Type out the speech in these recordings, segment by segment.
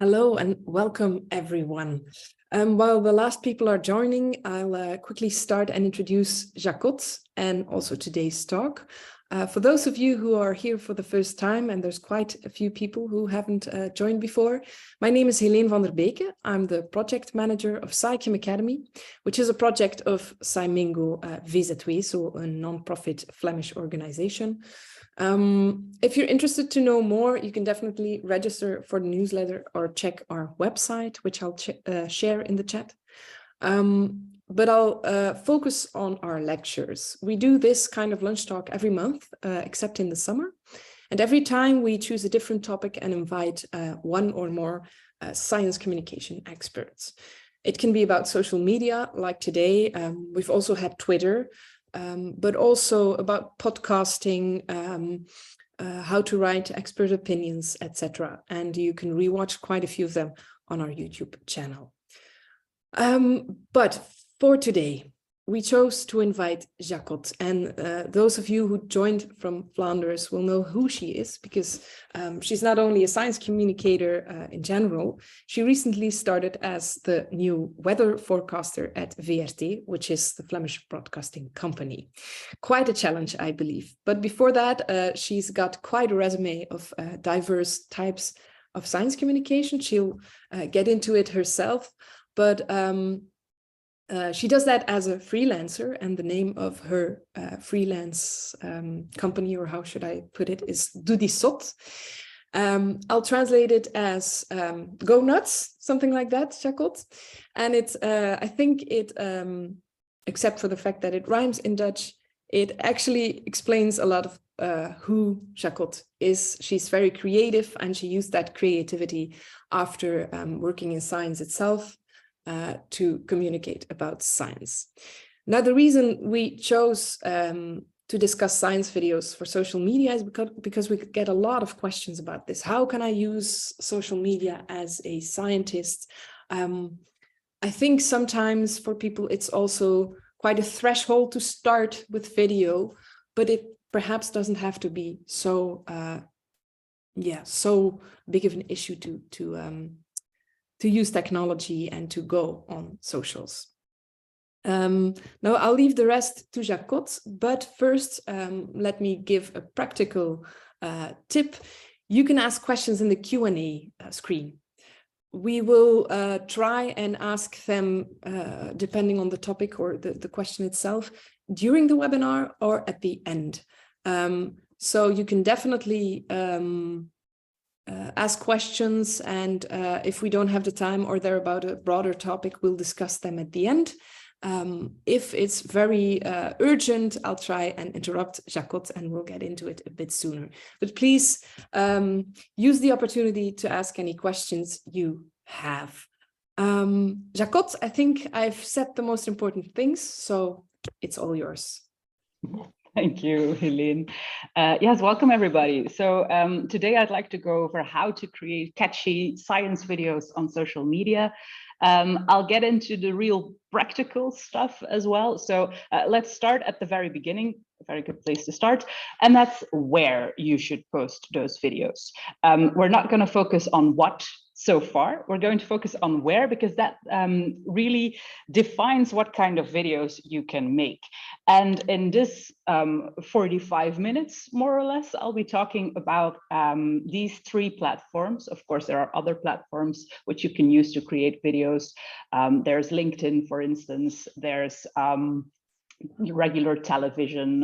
Hello and welcome everyone. While the last people are joining, I'll quickly start and introduce Jacotte and also today's talk. For those of you who are here for the first time, and there's quite a few people who haven't joined before, my name is Helene van der Beke. I'm the project manager of SciComm Academy, which is a project of SciMingo VZW, so a non-profit Flemish organization. If you're interested to know more, you can definitely register for the newsletter or check our website, which I'll share in the chat. But I'll focus on our lectures. We do this kind of lunch talk every month, except in the summer. And every time we choose a different topic and invite one or more science communication experts. It can be about social media, like today. We've also had Twitter, but also about podcasting, how to write expert opinions, etc. And you can rewatch quite a few of them on our YouTube channel. But for today, we chose to invite Jacotte, and those of you who joined from Flanders will know who she is, because she's not only a science communicator in general, she recently started as the new weather forecaster at VRT, which is the Flemish Broadcasting Company. Quite a challenge, I believe. But before that, she's got quite a resume of diverse types of science communication. She'll get into it herself, but she does that as a freelancer, and the name of her freelance company, or how should I put it, is Doe die Zot. I'll translate it as go nuts, something like that, Jacotte. And it's, I think it, except for the fact that it rhymes in Dutch, it actually explains a lot of who Jacotte is. She's very creative, and she used that creativity after working in science itself. To communicate about science. Now, the reason we chose to discuss science videos for social media is because we get a lot of questions about this. How can I use social media as a scientist? I think sometimes for people it's also quite a threshold to start with video, but it perhaps doesn't have to be so so big of an issue to use technology and to go on socials. Now I'll leave the rest to Jacotte, but first let me give a practical tip. You can ask questions in the Q&A screen. We will try and ask them depending on the topic or the question itself during the webinar or at the end. So you can definitely ask questions, and if we don't have the time or they're about a broader topic, we'll discuss them at the end. If it's very urgent, I'll try and interrupt Jacotte and we'll get into it a bit sooner. But please use the opportunity to ask any questions you have. Jacotte, I think I've said the most important things, so it's all yours. Thank you, Helene. Yes, welcome everybody. So today I'd like to go over how to create catchy science videos on social media. I'll get into the real practical stuff as well. So let's start at the very beginning, a very good place to start, and that's where you should post those videos. We're not going to focus on what so far. We're going to focus on where, because that really defines what kind of videos you can make. And in this 45 minutes, more or less, I'll be talking about these three platforms. Of course, there are other platforms which you can use to create videos. There's LinkedIn, for instance. There's regular television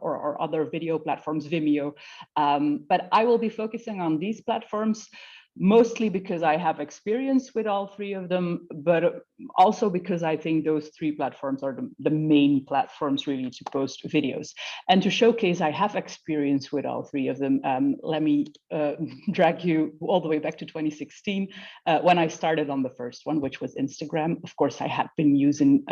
or other video platforms, Vimeo. But I will be focusing on these platforms, mostly because I have experience with all three of them, but also because I think those three platforms are the main platforms really to post videos. And to showcase I have experience with all three of them, let me drag you all the way back to 2016, when I started on the first one, which was Instagram. Of course, I had been using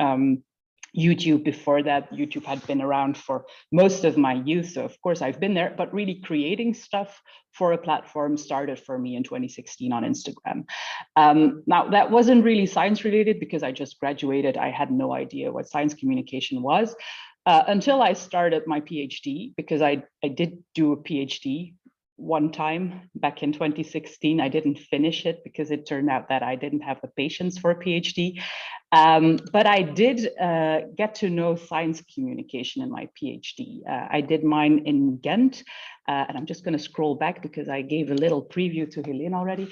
YouTube before that. YouTube had been around for most of my youth, so of course I've been there, but really creating stuff for a platform started for me in 2016 on Instagram. Now that wasn't really science related because I just graduated. I had no idea what science communication was until I started my PhD, because I did do a PhD one time back in 2016. I didn't finish it because it turned out that I didn't have the patience for a PhD. But I did get to know science communication in my PhD. I did mine in Ghent, and I'm just going to scroll back because I gave a little preview to Helene already.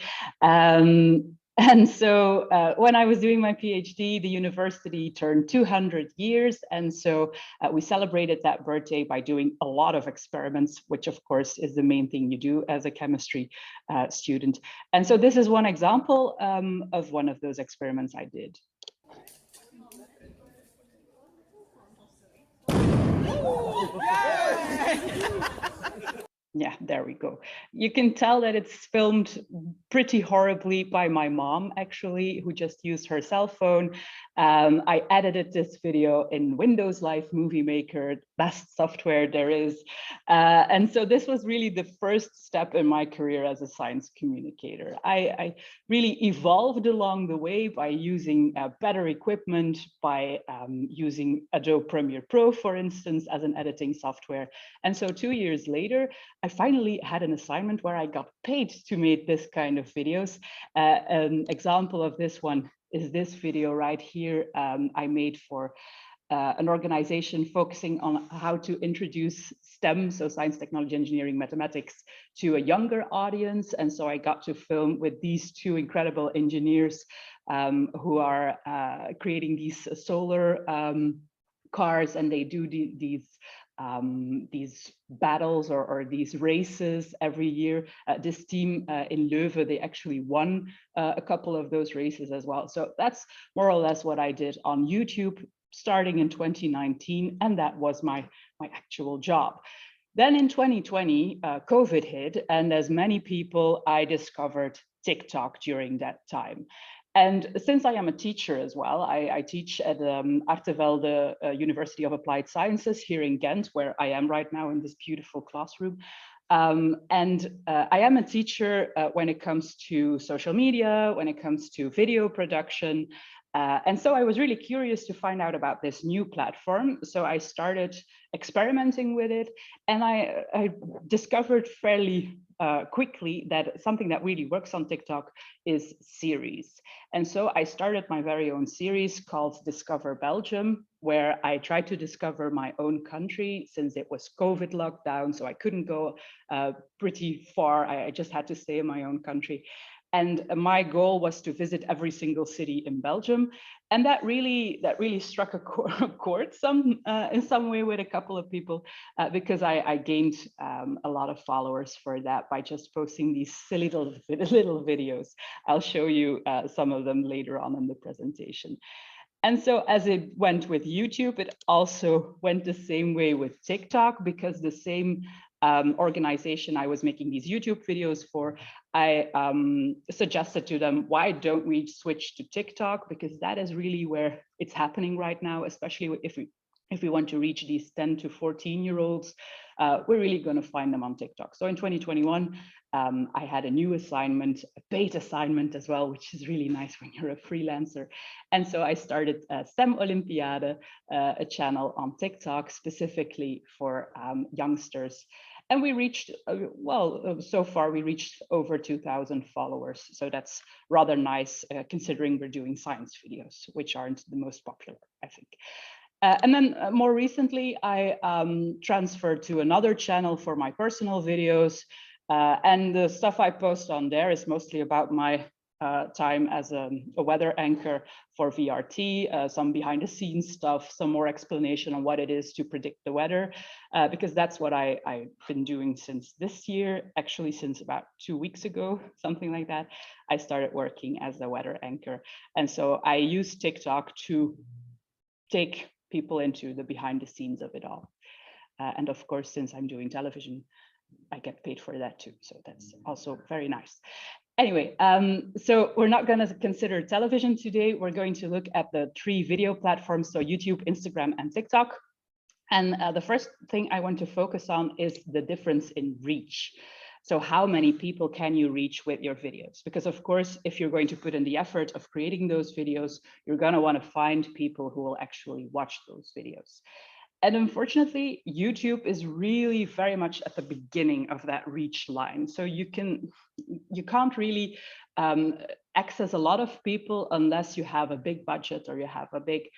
And so when I was doing my PhD, the university turned 200 years. And so we celebrated that birthday by doing a lot of experiments, which of course is the main thing you do as a chemistry student. And so this is one example of one of those experiments I did. Yeah, there we go. You can tell that it's filmed pretty horribly by my mom, actually, who just used her cell phone. I edited this video in Windows Live Movie Maker, best software there is. And so this was really the first step in my career as a science communicator. I really evolved along the way by using better equipment, by using Adobe Premiere Pro, for instance, as an editing software. And so 2 years later, I finally had an assignment where I got paid to make this kind of videos. An example of this one is this video right here I made for an organization focusing on how to introduce STEM, so science, technology, engineering, mathematics, to a younger audience. And so I got to film with these two incredible engineers who are creating these solar cars, and they do these battles or these races every year. This team in Leuven, they actually won a couple of those races as well. So that's more or less what I did on YouTube starting in 2019, and that was my actual job. Then in 2020, COVID hit, and as many people, I discovered TikTok during that time. And since I am a teacher as well, I teach at Artevelde University of Applied Sciences here in Ghent, where I am right now in this beautiful classroom. I am a teacher when it comes to social media, when it comes to video production. And so I was really curious to find out about this new platform. So I started experimenting with it, and I discovered fairly quickly that something that really works on TikTok is series. And so I started my very own series called Discover Belgium, where I tried to discover my own country since it was COVID lockdown. So I couldn't go pretty far. I just had to stay in my own country. And my goal was to visit every single city in Belgium. And that really struck a chord in some way with a couple of people, because I gained a lot of followers for that by just posting these silly little videos. I'll show you some of them later on in the presentation. And so as it went with YouTube, it also went the same way with TikTok, because the same organization I was making these YouTube videos for, I suggested to them, why don't we switch to TikTok? Because that is really where it's happening right now, especially if we want to reach these 10 to 14-year-olds, we're really going to find them on TikTok. So in 2021, I had a new assignment, a paid assignment as well, which is really nice when you're a freelancer. And so I started STEM Olympiade, a channel on TikTok specifically for youngsters. And we reached, so far we reached over 2,000 followers. So that's rather nice, considering we're doing science videos, which aren't the most popular, I think. And then more recently, I transferred to another channel for my personal videos. And the stuff I post on there is mostly about my time as a weather anchor for VRT, some behind the scenes stuff, some more explanation on what it is to predict the weather, because that's what I've been doing since this year, actually since about 2 weeks ago, something like that. I started working as a weather anchor. And so I use TikTok to take people into the behind the scenes of it all. And of course, since I'm doing television, I get paid for that too. So that's also very nice. Anyway, so we're not going to consider television today. We're going to look at the 3 video platforms, so YouTube, Instagram, and TikTok. And the first thing I want to focus on is the difference in reach. So how many people can you reach with your videos? Because of course, if you're going to put in the effort of creating those videos, you're going to want to find people who will actually watch those videos. And unfortunately, YouTube is really very much at the beginning of that reach line. So you can't really access a lot of people unless you have a big budget or you have a big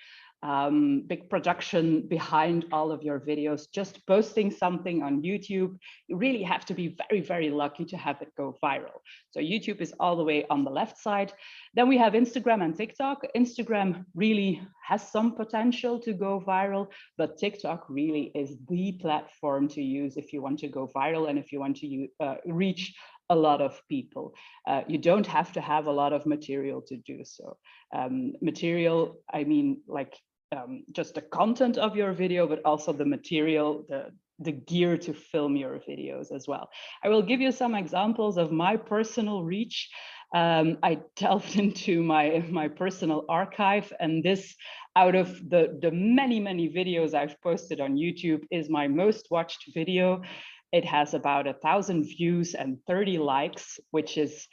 production behind all of your videos. Just posting something on YouTube, you really have to be very, very lucky to have it go viral. So YouTube is all the way on the left side. Then we have Instagram and TikTok. Instagram really has some potential to go viral, but TikTok really is the platform to use if you want to go viral and if you want to reach a lot of people. You don't have to have a lot of material to do so. Material, I mean, like just the content of your video, but also the material, the gear to film your videos as well. I will give you some examples of my personal reach. I delved into my personal archive, and this, out of the many videos I've posted on YouTube, is my most watched video. It has about 1,000 views and 30 likes, which is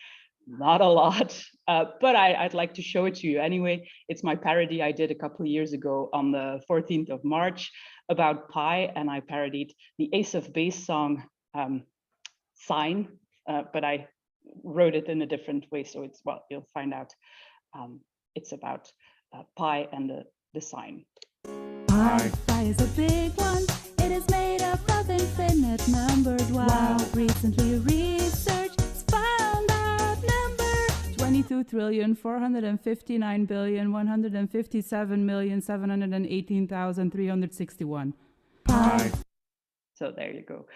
not a lot, but I'd like to show it to you anyway. It's my parody I did a couple of years ago on the 14th of March about pi, and I parodied the Ace of Base song Sign, but I wrote it in a different way, so it's, well, you'll find out. It's about pi and the sign. Pi is a big one. It is made up of infinite numbers. Wow. Recently research found that number 22,459,157,718,361. Pi. So there you go.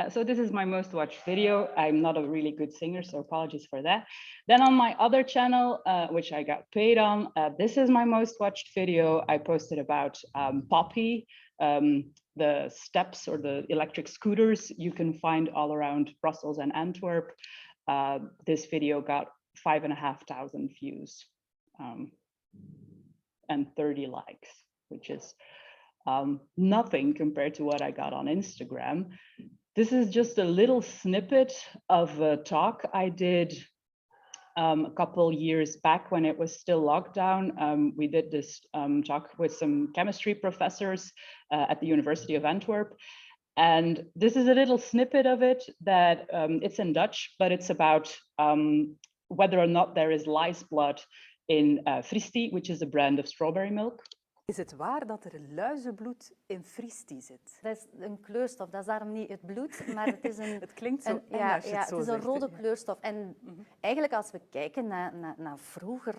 So this is my most watched video. I'm not a really good singer, so apologies for that. Then on my other channel, which I got paid on, this is my most watched video. I posted about Poppy, the steps or the electric scooters you can find all around Brussels and Antwerp. This video got 5,500 views and 30 likes, which is nothing compared to what I got on Instagram. This is just a little snippet of a talk I did a couple years back when it was still lockdown. We did this talk with some chemistry professors at the University of Antwerp. And this is a little snippet of it that it's in Dutch, but it's about whether or not there is lice blood in Fristi, which is a brand of strawberry milk. Is het waar dat er luizenbloed in Fristi zit? Dat is een kleurstof, dat is daarom niet het bloed, maar het is een... Het klinkt zo eng ja, als je het zo het is een zegt. rode kleurstof. En eigenlijk als we kijken naar vroeger,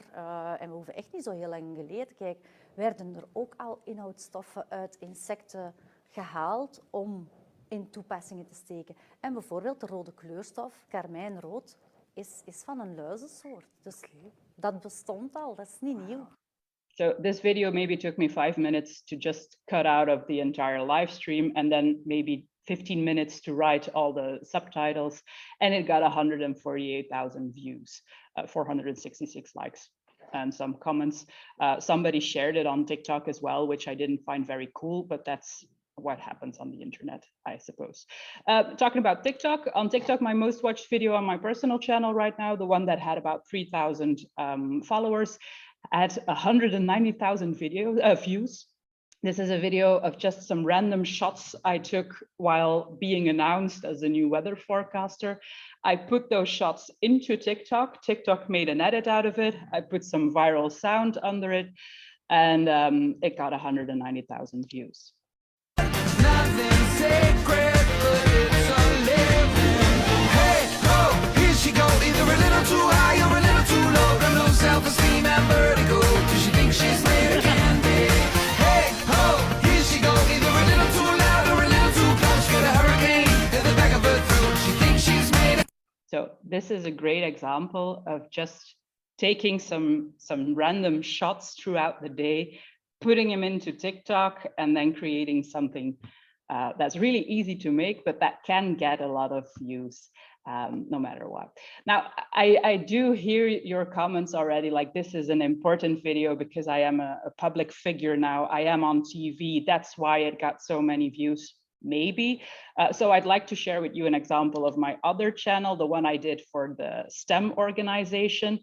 en we hoeven echt niet zo heel lang geleden, kijk, werden er ook al inhoudstoffen uit insecten gehaald om in toepassingen te steken. En bijvoorbeeld de rode kleurstof, karmijnrood, is van een luizensoort. Dus dat bestond al, dat is niet nieuw. So this video maybe took me 5 minutes to just cut out of the entire live stream, and then maybe 15 minutes to write all the subtitles, and it got 148,000 views, 466 likes, and some comments. Somebody shared it on TikTok as well, which I didn't find very cool, but that's what happens on the internet, I suppose. Talking about TikTok, on TikTok, my most watched video on my personal channel right now, the one that had about 3,000 followers, had 190,000 views. This is a video of just some random shots I took while being announced as a new weather forecaster. I put those shots into TikTok. TikTok made an edit out of it. I put some viral sound under it, and it got 190,000 views. Nothing sacred, but it's a living. Hey, ho, here she go, either a little too high or a little too low. Got no self-esteem and vertigo, cause she thinks she's made of candy. Hey, ho, here she go, either a little too loud or a little too close. Got a hurricane in the back of her throat, she thinks she's made of... So this is a great example of just taking some random shots throughout the day, putting them into TikTok, and then creating something that's really easy to make, but that can get a lot of views no matter what. Now, I do hear your comments already, like this is an important video because I am a public figure now. I am on TV. That's why it got so many views, maybe. So I'd like to share with you an example of my other channel, the one I did for the STEM organization.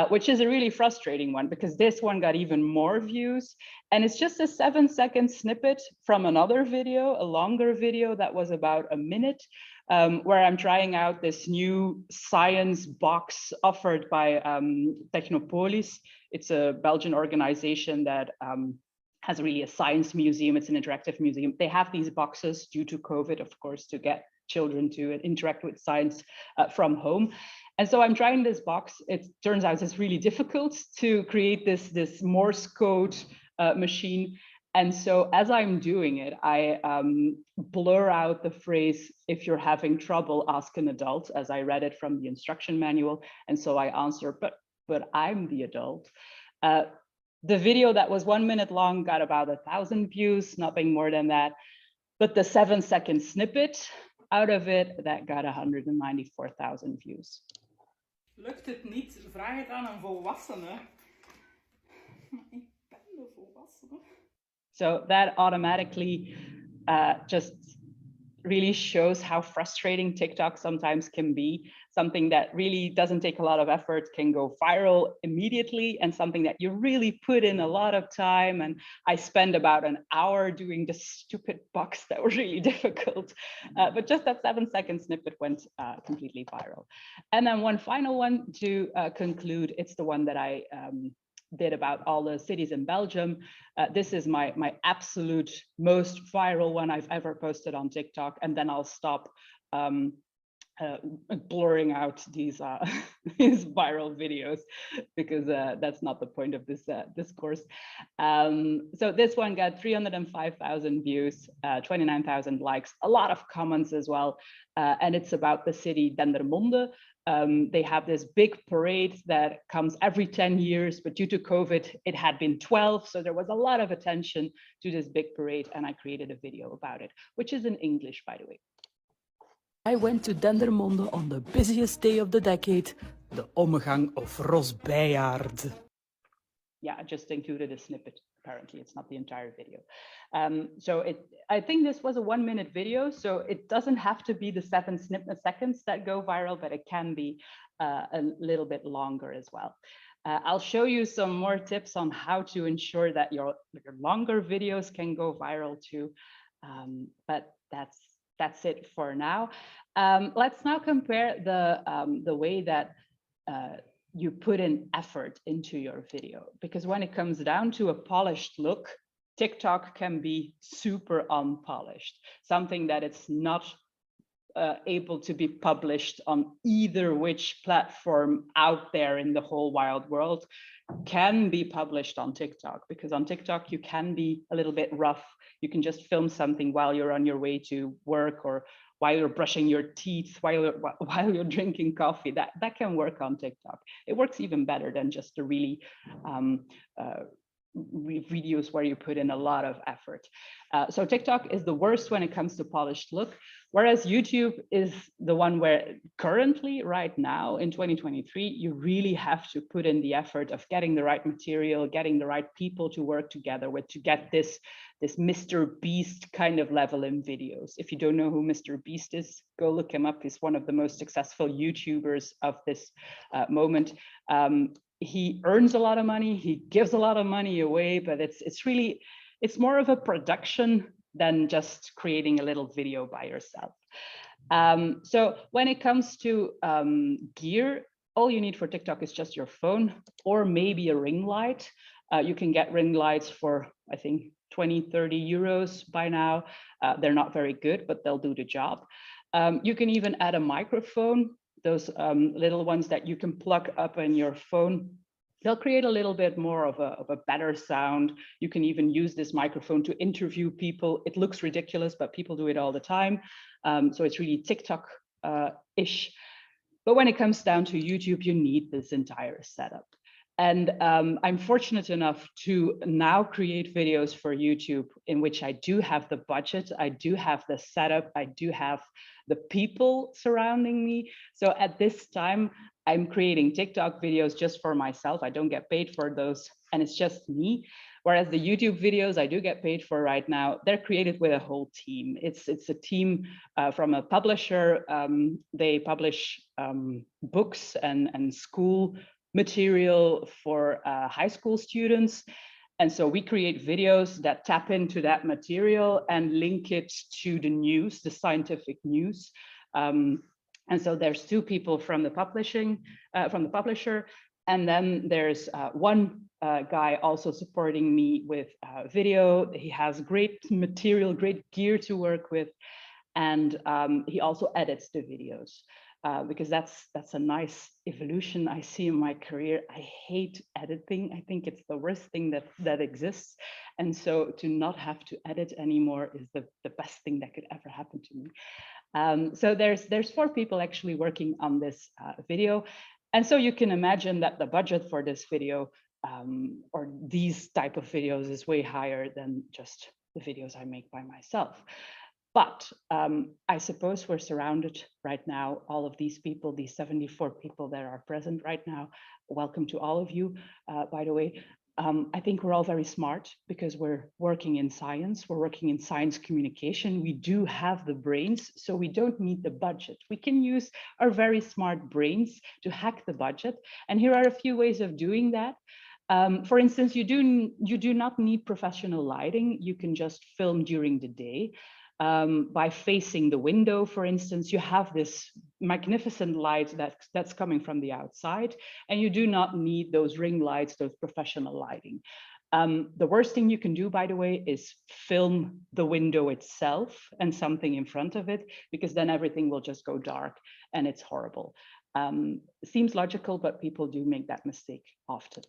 which is a really frustrating one because this one got even more views. And it's just a 7-second snippet from another video, a longer video that was about a minute, where I'm trying out this new science box offered by Technopolis. It's a Belgian organization that has really a science museum. It's an interactive museum. They have these boxes due to COVID, of course, to get children to interact with science from home. And so I'm trying this box. It turns out it's really difficult to create this Morse code machine. And so as I'm doing it, I blur out the phrase, if you're having trouble, ask an adult, as I read it from the instruction manual. And so I answer, but I'm the adult. The video that was 1 minute long got about 1,000 views, nothing more than that. But the 7-second snippet out of it, that got 194,000 views. Lukt het niet, vraag het aan een volwassene. Ik ben de volwassene. So that automatically just really shows how frustrating TikTok sometimes can be. Something that really doesn't take a lot of effort can go viral immediately, and something that you really put in a lot of time. And I spent about an hour doing this stupid box that was really difficult. But just that 7-second snippet went completely viral. And then one final one to conclude, it's the one that I did about all the cities in Belgium. This is my absolute most viral one I've ever posted on TikTok, and then I'll stop blurring out these these viral videos because that's not the point of this this course. So this one got 305,000 views, 29,000 likes, a lot of comments as well, and it's about the city Dendermonde. They have this big parade that comes every 10 years, but due to COVID, it had been 12. So there was a lot of attention to this big parade, and I created a video about it, which is in English, by the way. I went to Dendermonde on the busiest day of the decade, the ommegang of Rosbijaard. Yeah, I just included a snippet. Apparently, it's not the entire video. So I think this was a 1 minute video, so it doesn't have to be the 7 seconds that go viral, but it can be a little bit longer as well. I'll show you some more tips on how to ensure that your longer videos can go viral too. But that's it for now. Let's now compare the way that you put in effort into your video, because when it comes down to a polished look, TikTok can be super unpolished, something that it's not able to be published on either which platform out there in the whole wild world can be published on TikTok, because on TikTok you can be a little bit rough. You can just film something while you're on your way to work, or while you're brushing your teeth, while you're drinking coffee. That can work on TikTok. It works even better than just the really videos where you put in a lot of effort. So TikTok is the worst when it comes to polished look, whereas YouTube is the one where currently, right now in 2023, you really have to put in the effort of getting the right material, getting the right people to work together with to get this Mr. Beast kind of level in videos. If you don't know who Mr. Beast is, go look him up. He's one of the most successful YouTubers of this moment. He earns a lot of money, he gives a lot of money away, but it's more of a production than just creating a little video by yourself. So when it comes to gear, all you need for TikTok is just your phone or maybe a ring light. You can get ring lights for, I think, 20-30 euros by now. They're not very good, but they'll do the job. You can even add a microphone, those little ones that you can plug up in your phone. They'll create a little bit more of a better sound. You can even use this microphone to interview people. It looks ridiculous, but people do it all the time. So it's really TikTok-ish. But when it comes down to YouTube, you need this entire setup. And I'm fortunate enough to now create videos for YouTube in which I do have the budget, I do have the setup, I do have the people surrounding me. So at this time, I'm creating TikTok videos just for myself. I don't get paid for those, and it's just me. Whereas the YouTube videos I do get paid for right now, they're created with a whole team. It's a team from a publisher. They publish books and school material for high school students. And so we create videos that tap into that material and link it to the news, the scientific news. And so there's two people from the publisher, and then there's one guy also supporting me with video. He has great material, great gear to work with, and he also edits the videos. Because that's a nice evolution I see in my career. I hate editing. I think it's the worst thing that exists. And so to not have to edit anymore is the best thing that could ever happen to me. So there's 4 people actually working on this video. And so you can imagine that the budget for this video or these type of videos is way higher than just the videos I make by myself. But I suppose we're surrounded right now, all of these people, these 74 people that are present right now. Welcome to all of you, by the way. I think we're all very smart because we're working in science. We're working in science communication. We do have the brains, so we don't need the budget. We can use our very smart brains to hack the budget. And here are a few ways of doing that. For instance, you do not need professional lighting. You can just film during the day. By facing the window, for instance, you have this magnificent light that's coming from the outside, and you do not need those ring lights, those professional lighting. The worst thing you can do, by the way, is film the window itself and something in front of it, because then everything will just go dark and it's horrible. Seems logical, but people do make that mistake often.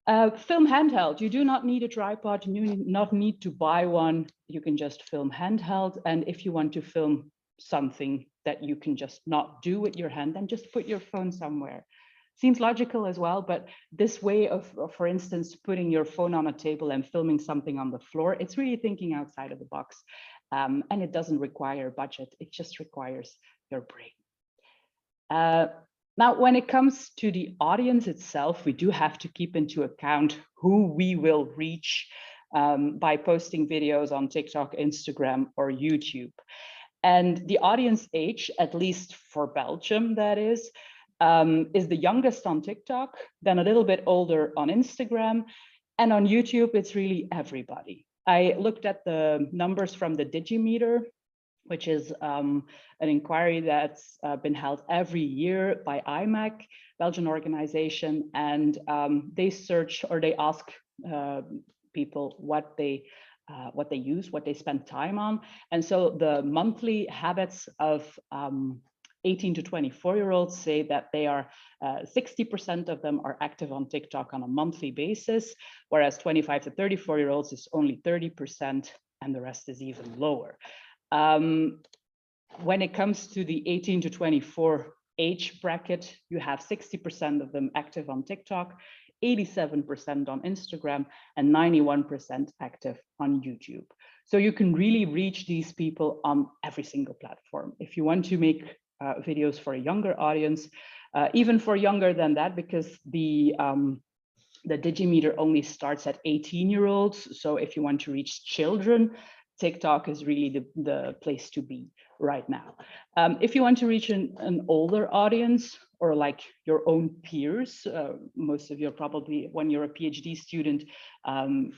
Film handheld, you do not need a tripod, you do not need to buy one, you can just film handheld. And if you want to film something that you can just not do with your hand, then just put your phone somewhere. Seems logical as well, but this way of, for instance, putting your phone on a table and filming something on the floor, it's really thinking outside of the box. And it doesn't require budget, it just requires your brain. Now, when it comes to the audience itself, we do have to keep into account who we will reach by posting videos on TikTok, Instagram, or YouTube. And the audience age, at least for Belgium, that is the youngest on TikTok, then a little bit older on Instagram, and on YouTube, it's really everybody. I looked at the numbers from the Digimeter, which is an inquiry that's been held every year by IMAC, Belgian organization, and they search or they ask people what they use, what they spend time on. And so the monthly habits of 18 to 24-year-olds say that they are 60% of them are active on TikTok on a monthly basis, whereas 25 to 34-year-olds is only 30%, and the rest is even lower. When it comes to the 18 to 24 age bracket, you have 60% of them active on TikTok, 87% on Instagram, and 91% active on YouTube. So you can really reach these people on every single platform. If you want to make videos for a younger audience, even for younger than that, because the Digimeter only starts at 18-year-olds. So if you want to reach children, TikTok is really the place to be right now. If you want to reach an older audience or like your own peers, most of you are probably, when you're a PhD student,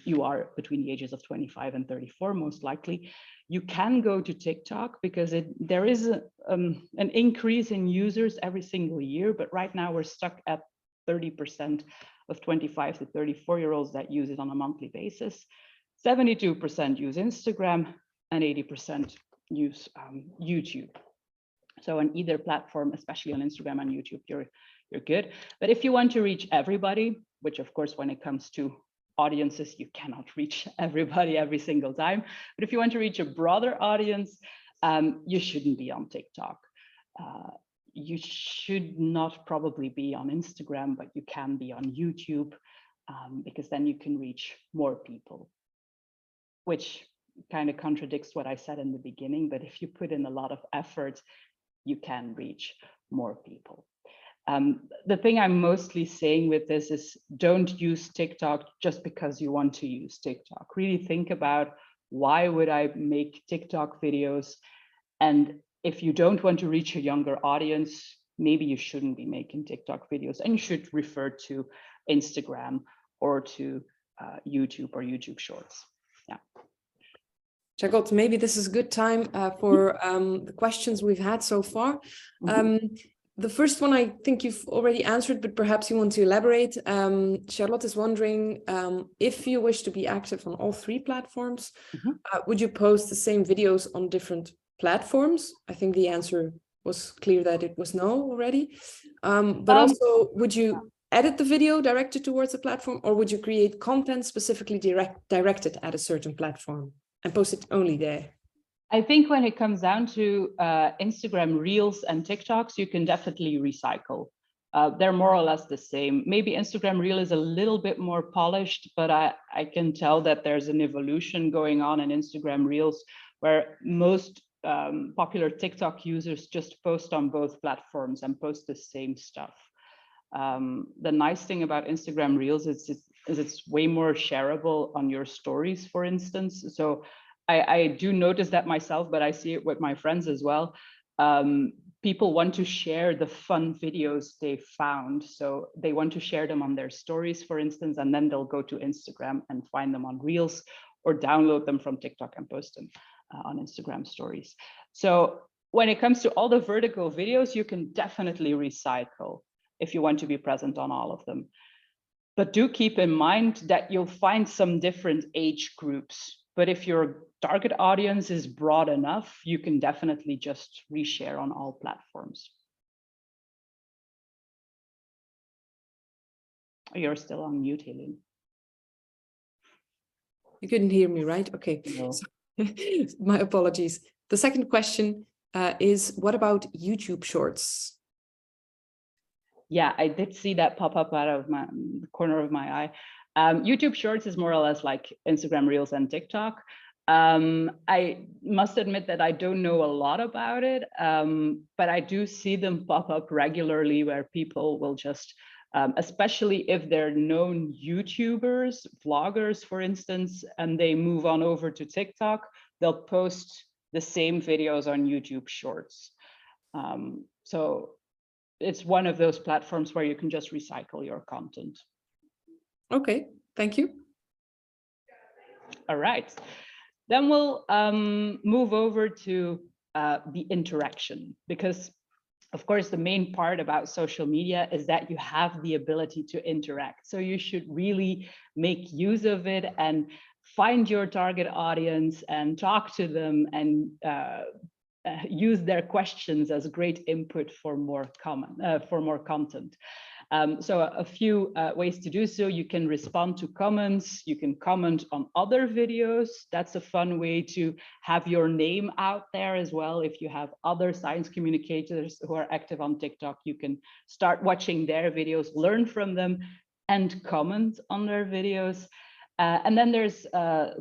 you are between the ages of 25 and 34, most likely. You can go to TikTok because there is an increase in users every single year, but right now we're stuck at 30% of 25 to 34-year-olds that use it on a monthly basis. 72% use Instagram and 80% use YouTube. So on either platform, especially on Instagram and YouTube, you're good. But if you want to reach everybody, which of course, when it comes to audiences, you cannot reach everybody every single time. But if you want to reach a broader audience, you shouldn't be on TikTok. You should not probably be on Instagram, but you can be on YouTube because then you can reach more people, which kind of contradicts what I said in the beginning. But if you put in a lot of effort, you can reach more people. The thing I'm mostly saying with this is don't use TikTok just because you want to use TikTok. Really think about, why would I make TikTok videos? And if you don't want to reach a younger audience, maybe you shouldn't be making TikTok videos and you should refer to Instagram or to YouTube or YouTube Shorts. Yeah. Jacotte, maybe this is a good time for the questions we've had so far. The first one I think you've already answered, but perhaps you want to elaborate. Charlotte is wondering if you wish to be active on all 3 platforms, would you post the same videos on different platforms? I think the answer was clear that it was no already. But also, would you edit the video directed towards a platform, or would you create content specifically directed at a certain platform and post it only there? I think when it comes down to Instagram Reels and TikToks, you can definitely recycle. They're more or less the same. Maybe Instagram Reel is a little bit more polished, but I can tell that there's an evolution going on in Instagram Reels where most popular TikTok users just post on both platforms and post the same stuff. The nice thing about Instagram Reels is it's way more shareable on your stories, for instance. So I do notice that myself, but I see it with my friends as well. People want to share the fun videos they found. So they want to share them on their stories, for instance, and then they'll go to Instagram and find them on Reels or download them from TikTok and post them on Instagram stories. So when it comes to all the vertical videos, you can definitely recycle if you want to be present on all of them. But do keep in mind that you'll find some different age groups. But if your target audience is broad enough, you can definitely just reshare on all platforms. You're still on mute, Helene. You couldn't hear me, right? Okay. No. So, my apologies. The second question is, what about YouTube Shorts? Yeah, I did see that pop up out of the corner of my eye. YouTube Shorts is more or less like Instagram Reels and TikTok. I must admit that I don't know a lot about it, but I do see them pop up regularly where people will just, especially if they're known YouTubers, vloggers, for instance, and they move on over to TikTok, they'll post the same videos on YouTube Shorts. So it's one of those platforms where you can just recycle your content. Okay, thank you. All right, then we'll move over to the interaction, because of course the main part about social media is that you have the ability to interact. So you should really make use of it and find your target audience and talk to them and use their questions as great input for more content. So a few ways to do so. You can respond to comments, you can comment on other videos. That's a fun way to have your name out there as well. If you have other science communicators who are active on TikTok, you can start watching their videos, learn from them, and comment on their videos. And then there's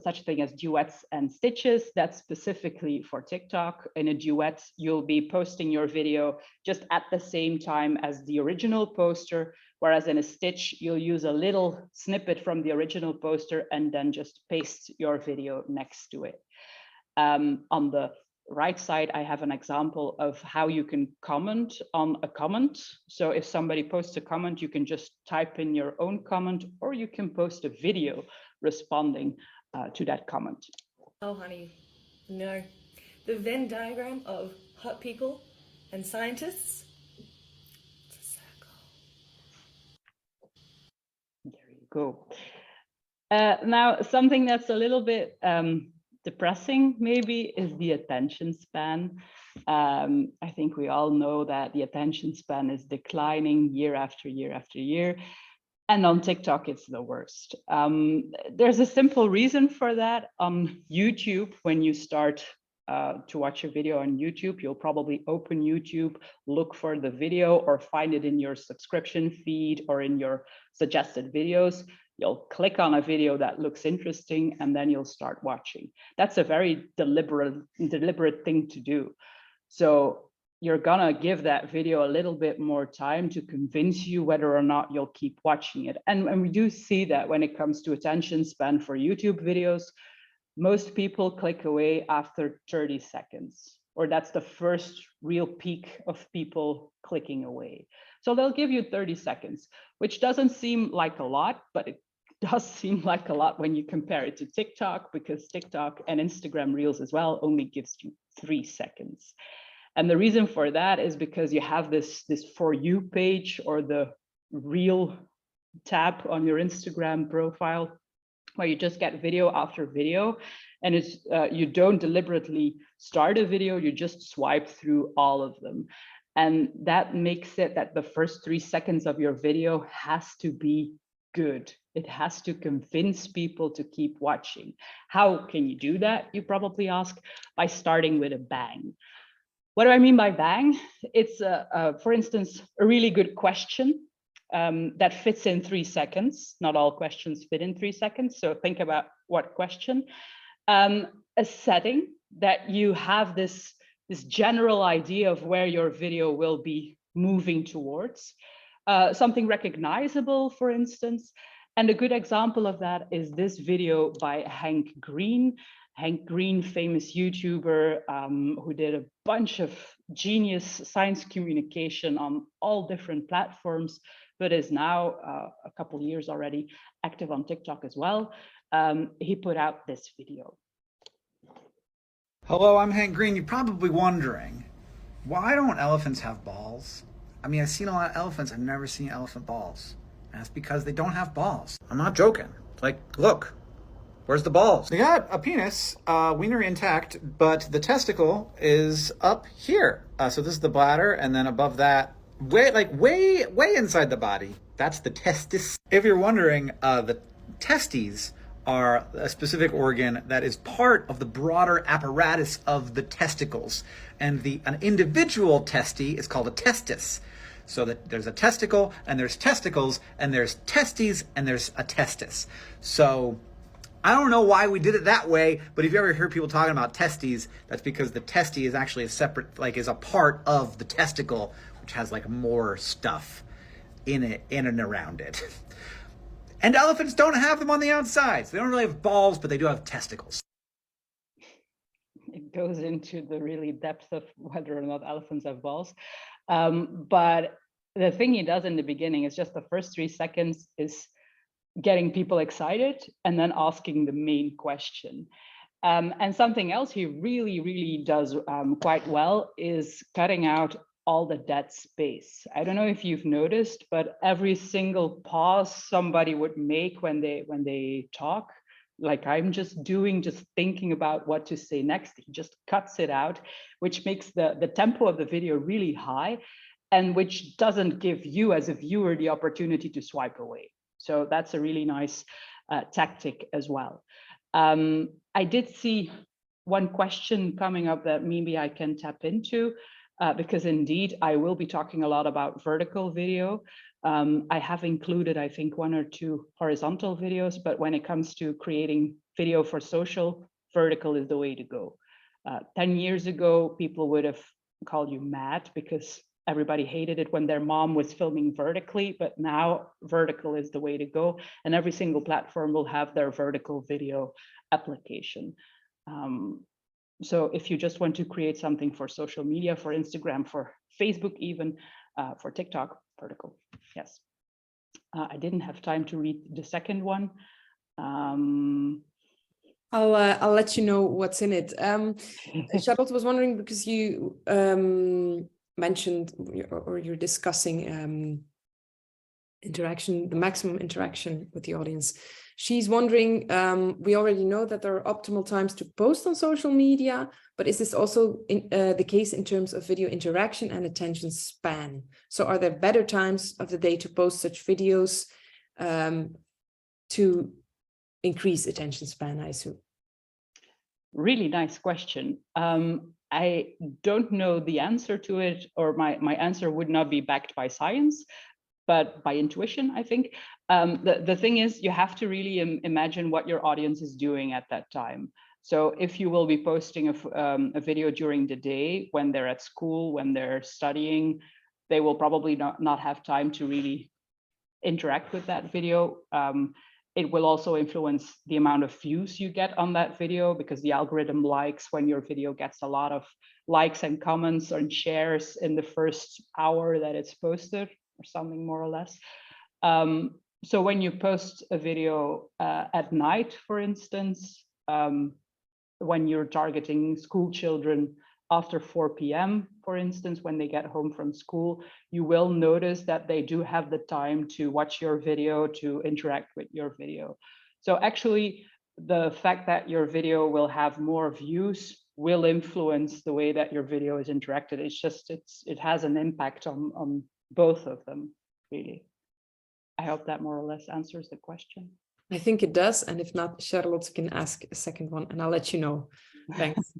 such a thing as duets and stitches. That's specifically for TikTok. In a duet, you'll be posting your video just at the same time as the original poster, whereas in a stitch, you'll use a little snippet from the original poster and then just paste your video next to it. On the right side, I have an example of how you can comment on a comment. So if somebody posts a comment, you can just type in your own comment, or you can post a video responding to that comment. Oh, honey, no. The Venn diagram of hot people and scientists, it's a circle. There you go. Now, something that's a little bit depressing maybe is the attention span. I think we all know that the attention span is declining year after year after year. And on TikTok, it's the worst. There's a simple reason for that. On YouTube, when you start to watch a video on YouTube, you'll probably open YouTube, look for the video, or find it in your subscription feed or in your suggested videos. You'll click on a video that looks interesting, and then you'll start watching. That's a very deliberate thing to do. So you're gonna give that video a little bit more time to convince you whether or not you'll keep watching it. And we do see that when it comes to attention span for YouTube videos, most people click away after 30 seconds. or that's the first real peak of people clicking away. So they'll give you 30 seconds, which doesn't seem like a lot, but it does seem like a lot when you compare it to TikTok, because TikTok and Instagram Reels as well only gives you 3 seconds. And the reason for that is because you have this For You page, or the Reel tab on your Instagram profile, where you just get video after video, and it's you don't deliberately start a video, you just swipe through all of them. And that makes it that the first 3 seconds of your video has to be good. It has to convince people to keep watching. How can you do that, you probably ask? By starting with a bang. What do I mean by bang? It's, for instance, a really good question that fits in 3 seconds. Not all questions fit in 3 seconds, so think about what question. A setting that you have this general idea of where your video will be moving towards. Something recognizable, for instance. And a good example of that is this video by Hank Green. Hank Green, famous YouTuber who did a bunch of genius science communication on all different platforms, but is now a couple of years already active on TikTok as well. He put out this video. Hello, I'm Hank Green. You're probably wondering, why don't elephants have balls? I mean, I've seen a lot of elephants. I've never seen elephant balls. And that's because they don't have balls. I'm not joking. Like, look. Where's the balls? They got a penis, wiener intact, but the testicle is up here. So this is the bladder, and then above that, way inside the body, that's the testis. If you're wondering, the testes are a specific organ that is part of the broader apparatus of the testicles. And an individual testy is called a testis. So that there's a testicle, and there's testicles, and there's testes, and there's a testis. So I don't know why we did it that way, but if you ever hear people talking about testes, that's because the testy is actually a separate, is a part of the testicle, which has more stuff in it, in and around it. And elephants don't have them on the outside. So they don't really have balls, but they do have testicles. It goes into the really depth of whether or not elephants have balls. But the thing he does in the beginning is just the first 3 seconds is getting people excited and then asking the main question. And something else he really does quite well is cutting out all the dead space. I don't know if you've noticed, but every single pause somebody would make when they talk, like I'm just thinking about what to say next, he just cuts it out, which makes the tempo of the video really high, and which doesn't give you as a viewer the opportunity to swipe away. So that's a really nice tactic as well. I did see one question coming up that maybe I can tap into, because indeed I will be talking a lot about vertical video. I have included, I think, 1 or 2 horizontal videos, but when it comes to creating video for social, vertical is the way to go. 10 years ago, people would have called you mad because everybody hated it when their mom was filming vertically, but now vertical is the way to go. And every single platform will have their vertical video application. So if you just want to create something for social media, for Instagram, for Facebook, even for TikTok, vertical, yes. I didn't have time to read the second one. I'll let you know what's in it. Jacotte was wondering, because you mentioned, or you're discussing interaction, the maximum interaction with the audience. She's wondering, we already know that there are optimal times to post on social media, but is this also the case in terms of video interaction and attention span? So are there better times of the day to post such videos to increase attention span, I assume? Really nice question. I don't know the answer to it, or my answer would not be backed by science, but by intuition, I think. The thing is, you have to really imagine what your audience is doing at that time. So if you will be posting a video during the day when they're at school, when they're studying, they will probably not have time to really interact with that video. it will also influence the amount of views you get on that video, because the algorithm likes when your video gets a lot of likes and comments and shares in the first hour that it's posted, or something more or less. So when you post a video at night, for instance, when you're targeting school children after 4 p.m., for instance, when they get home from school, you will notice that they do have the time to watch your video, to interact with your video. So actually, the fact that your video will have more views will influence the way that your video is interacted. It's just, it has an impact on both of them, really. I hope that more or less answers the question. I think it does. And if not, Charlotte can ask a second one and I'll let you know. Thanks.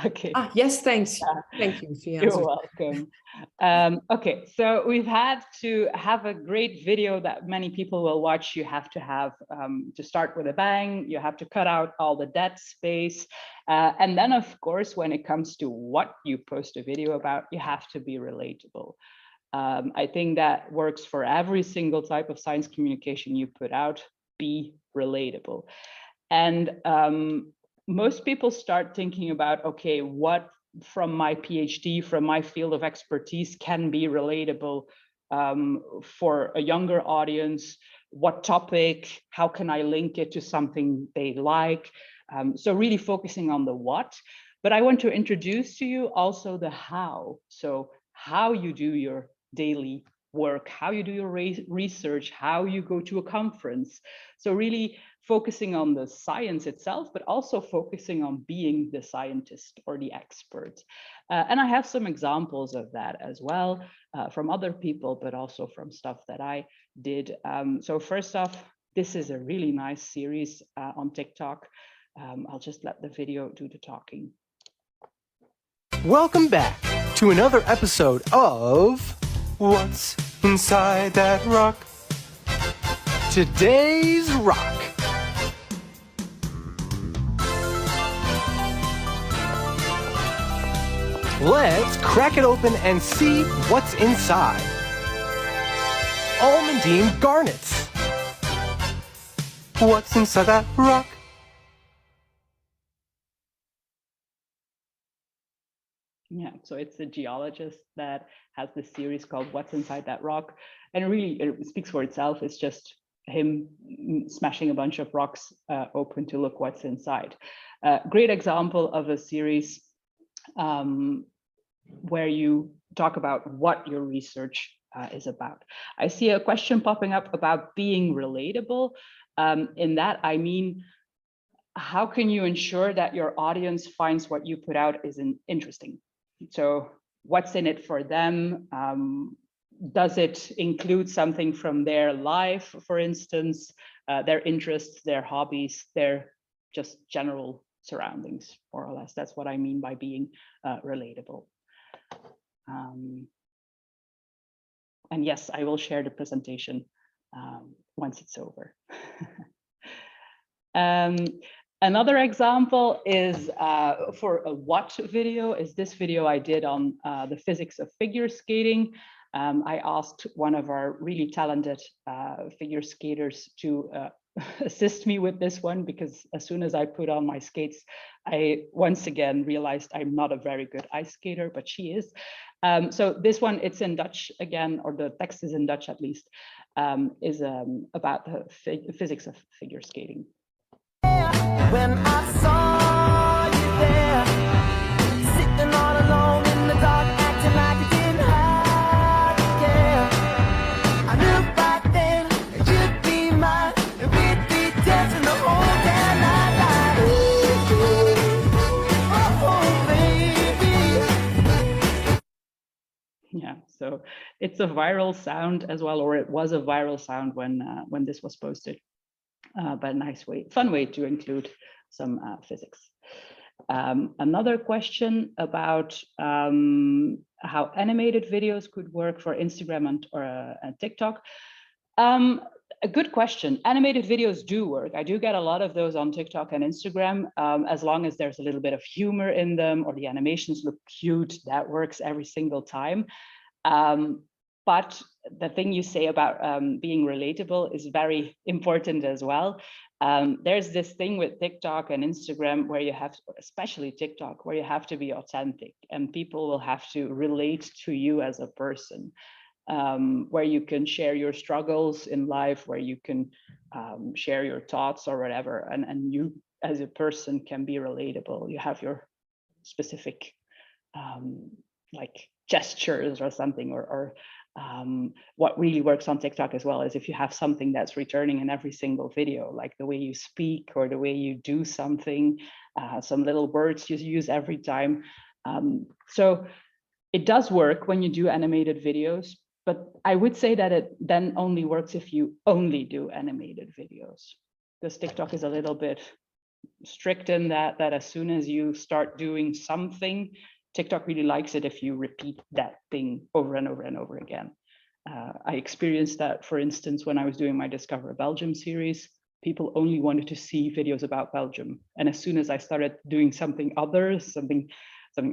Okay. Yes, thanks. Thank you. You're welcome. Okay, so we've had to have a great video that many people will watch. You have to have, to start with a bang, you have to cut out all the dead space. And then, of course, when it comes to what you post a video about, you have to be relatable. I think that works for every single type of science communication you put out. Be relatable. And most people start thinking about, okay, what from my PhD, from my field of expertise can be relatable for a younger audience? What topic? How can I link it to something they like? So really focusing on the what. But I want to introduce to you also the how. So how you do your daily work, how you do your research, how you go to a conference. So really focusing on the science itself, but also focusing on being the scientist or the expert. And I have some examples of that as well from other people, but also from stuff that I did. So first off, this is a really nice series on TikTok. I'll just let the video do the talking. Welcome back to another episode of What's Inside That Rock? Today's rock. Let's crack it open and see what's inside. Almandine garnets. What's inside that rock? Yeah, so it's a geologist that has this series called What's Inside That Rock. And really, it speaks for itself. It's just him smashing a bunch of rocks open to look what's inside. Great example of a series where you talk about what your research is about. I see a question popping up about being relatable. In that, I mean, how can you ensure that your audience finds what you put out is interesting? So what's in it for them? Does it include something from their life, for instance, their interests, their hobbies, their just general surroundings, more or less? That's what I mean by being relatable. And yes, I will share the presentation once it's over. Another example is for a what video is this video I did on the physics of figure skating. I asked one of our really talented figure skaters to assist me with this one, because as soon as I put on my skates, I once again realized I'm not a very good ice skater, but she is. So this one, it's in Dutch again, or the text is in Dutch at least, is about the physics of figure skating. When I saw you there, sitting all alone in the dark, acting like you didn't have to care. I knew back then you'd be mine, and we'd be dancing the whole damn night like, oh, baby. Yeah, so it's a viral sound as well, or it was a viral sound when this was posted. But a nice way, fun way to include some physics. Another question about how animated videos could work for Instagram and TikTok. A good question. Animated videos do work. I do get a lot of those on TikTok and Instagram, as long as there's a little bit of humor in them or the animations look cute. That works every single time. But the thing you say about being relatable is very important as well. There's this thing with TikTok and Instagram where you have, especially TikTok, where you have to be authentic and people will have to relate to you as a person, where you can share your struggles in life, where you can share your thoughts or whatever, and you as a person can be relatable. You have your specific like gestures or something, or what really works on TikTok as well is if you have something that's returning in every single video, like the way you speak or the way you do something, some little words you use every time. So it does work when you do animated videos, but I would say that it then only works if you only do animated videos, because TikTok is a little bit strict in that as soon as you start doing something, TikTok really likes it if you repeat that thing over and over and over again. I experienced that, for instance, when I was doing my Discover Belgium series. People only wanted to see videos about Belgium. And as soon as I started doing something other, something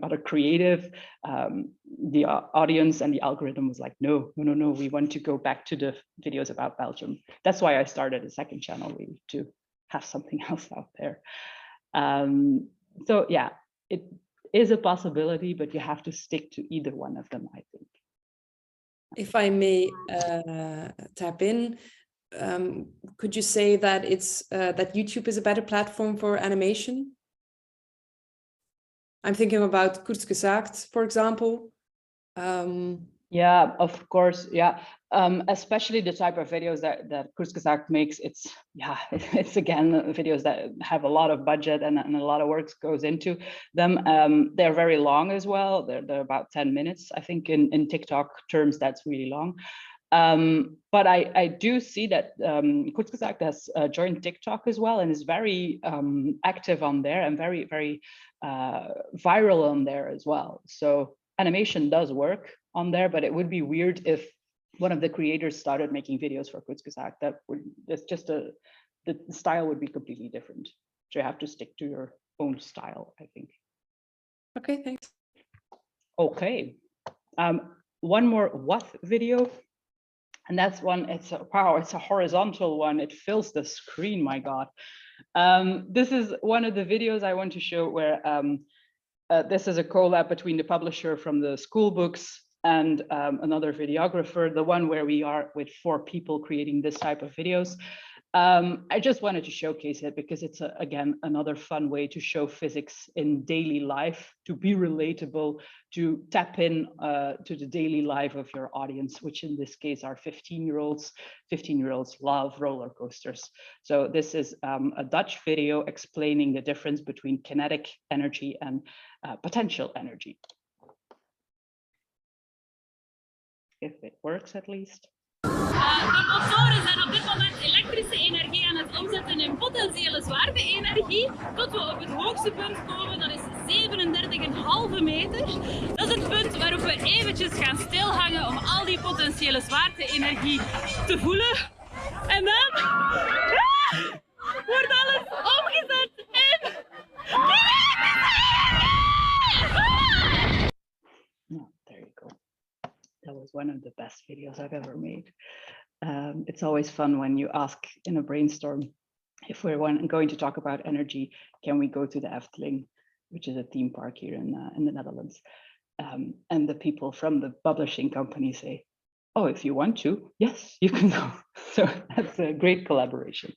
other creative, the audience and the algorithm was like, no, we want to go back to the videos about Belgium. That's why I started a second channel, really, to have something else out there. So yeah, it is a possibility, but you have to stick to either one of them, I think. If I may tap in, could you say that it's that YouTube is a better platform for animation? I'm thinking about Kurz gesagt, for example. Yeah, of course. Yeah, especially the type of videos that Kurz gesagt makes. It's again videos that have a lot of budget and a lot of work goes into them. They're very long as well. They're about 10 minutes. I think in TikTok terms, that's really long. But I do see that Kurz gesagt has joined TikTok as well and is very active on there and very, very viral on there as well. So animation does work on there, but it would be weird if one of the creators started making videos for Kurz gesagt. The style would be completely different. So you have to stick to your own style, I think. Okay, thanks. Okay, one more what video. And that's one, it's a horizontal one. It fills the screen, my God. This is one of the videos I want to show where this is a collab between the publisher from the school books and another videographer, the one where we are with 4 people creating this type of videos. I just wanted to showcase it because it's, again, another fun way to show physics in daily life, to be relatable, to tap in to the daily life of your audience, which in this case are 15-year-olds. 15-year-olds love roller coasters. So this is a Dutch video explaining the difference between kinetic energy and potential energy. If it works, at least. De motoren zijn op dit moment elektrische energie aan het omzetten in potentiële zwaarte-energie, tot we op het hoogste punt komen, dat is 37,5 meter. Dat is het punt waarop we eventjes gaan stilhangen om al die potentiële zwaarte-energie te voelen. En dan wordt alles omgezet in There you go. That was one of the best videos I've ever made. It's always fun when you ask in a brainstorm, if we're going to talk about energy, can we go to the Efteling, which is a theme park here in the Netherlands? And the people from the publishing company say, oh, if you want to, yes, you can go. So that's a great collaboration.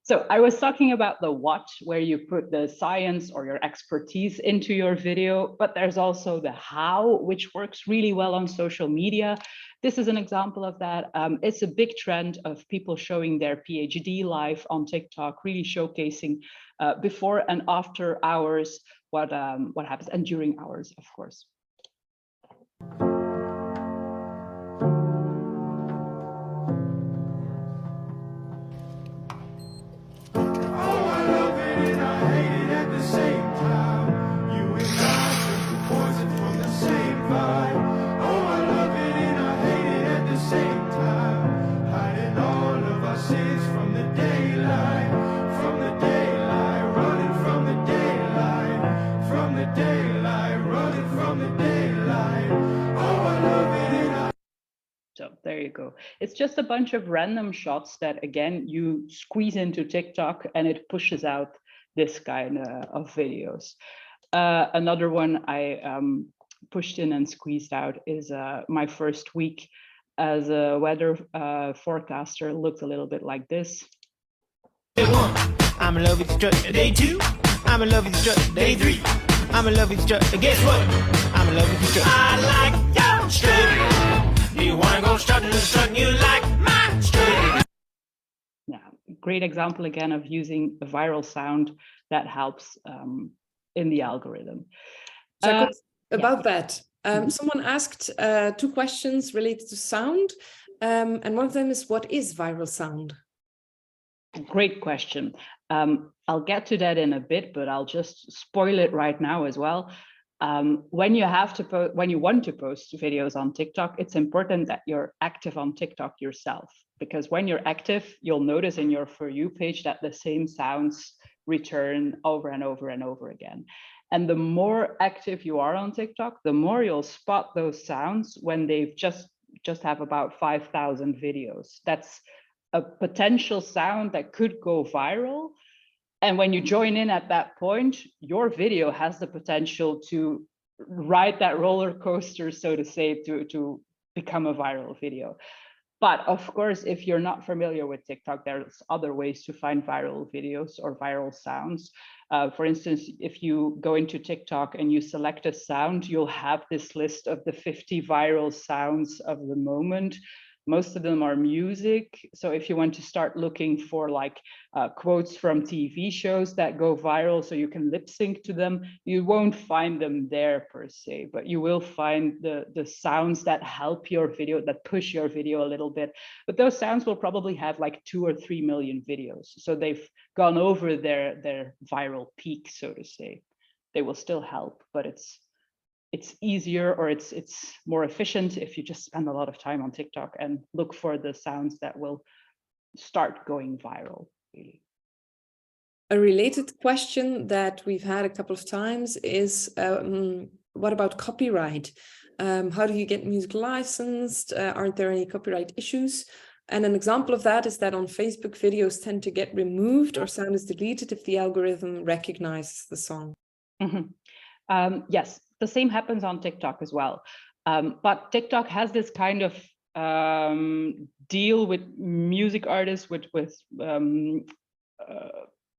So I was talking about the what, where you put the science or your expertise into your video, but there's also the how, which works really well on social media. This is an example of that. It's a big trend of people showing their PhD life on TikTok, really showcasing before and after hours what happens, and during hours, of course. go. It's just a bunch of random shots that, again, you squeeze into TikTok and it pushes out this kind of videos. Another one I pushed in and squeezed out is my first week as a weather forecaster. Looked a little bit like this. Day 1, I'm in love with the strut. Day 2, I'm in love with the strut. Day 3, I'm in love with the strut. And guess what? I'm in love with the strut. I like your strut. Do you want to go strutting and strutting? You like my strut. Yeah, great example again of using a viral sound that helps in the algorithm. Jacotte, about that, someone asked 2 questions related to sound, and one of them is, what is viral sound? Great question. I'll get to that in a bit, but I'll just spoil it right now as well. When you want to post videos on TikTok, it's important that you're active on TikTok yourself, because when you're active, you'll notice in your For You page that the same sounds return over and over and over again. And the more active you are on TikTok, the more you'll spot those sounds when they've just have about 5,000 videos. That's a potential sound that could go viral. And when you join in at that point, your video has the potential to ride that roller coaster, so to say, to become a viral video. But of course, if you're not familiar with TikTok, there's other ways to find viral videos or viral sounds. For instance, if you go into TikTok and you select a sound, you'll have this list of the 50 viral sounds of the moment. Most of them are music. So if you want to start looking for like quotes from TV shows that go viral so you can lip sync to them, you won't find them there per se, but you will find the sounds that help your video, that push your video a little bit. But those sounds will probably have like 2 or 3 million videos. So they've gone over their viral peak, so to say. They will still help, but it's easier, or it's more efficient if you just spend a lot of time on TikTok and look for the sounds that will start going viral, really. A related question that we've had a couple of times is, what about copyright? How do you get music licensed? Aren't there any copyright issues? And an example of that is that on Facebook, videos tend to get removed or sound is deleted if the algorithm recognizes the song. Mm-hmm. Yes. The same happens on TikTok as well. But TikTok has this kind of deal with music artists, with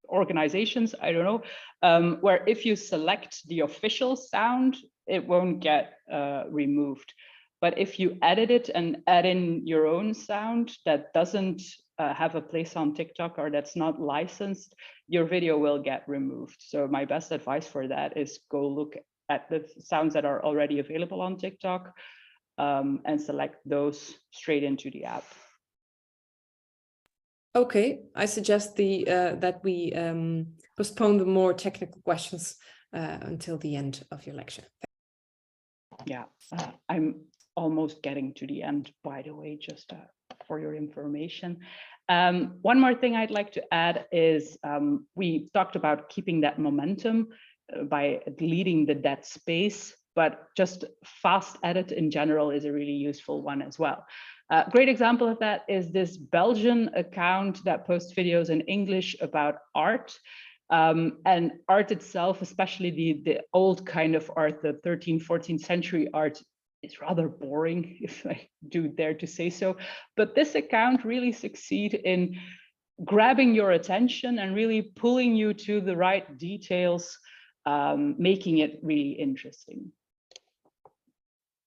organizations, I don't know, where if you select the official sound, it won't get removed. But if you edit it and add in your own sound that doesn't have a place on TikTok or that's not licensed, your video will get removed. So my best advice for that is go look at the sounds that are already available on TikTok and select those straight into the app. Okay, I suggest that we postpone the more technical questions until the end of your lecture. Yeah, I'm almost getting to the end, by the way, just for your information. One more thing I'd like to add is we talked about keeping that momentum by deleting the dead space, but just fast edit in general is a really useful one as well. A great example of that is this Belgian account that posts videos in English about art. And art itself, especially the old kind of art, the 13th, 14th century art, is rather boring, if I do dare to say so. But this account really succeeds in grabbing your attention and really pulling you to the right details, making it really interesting.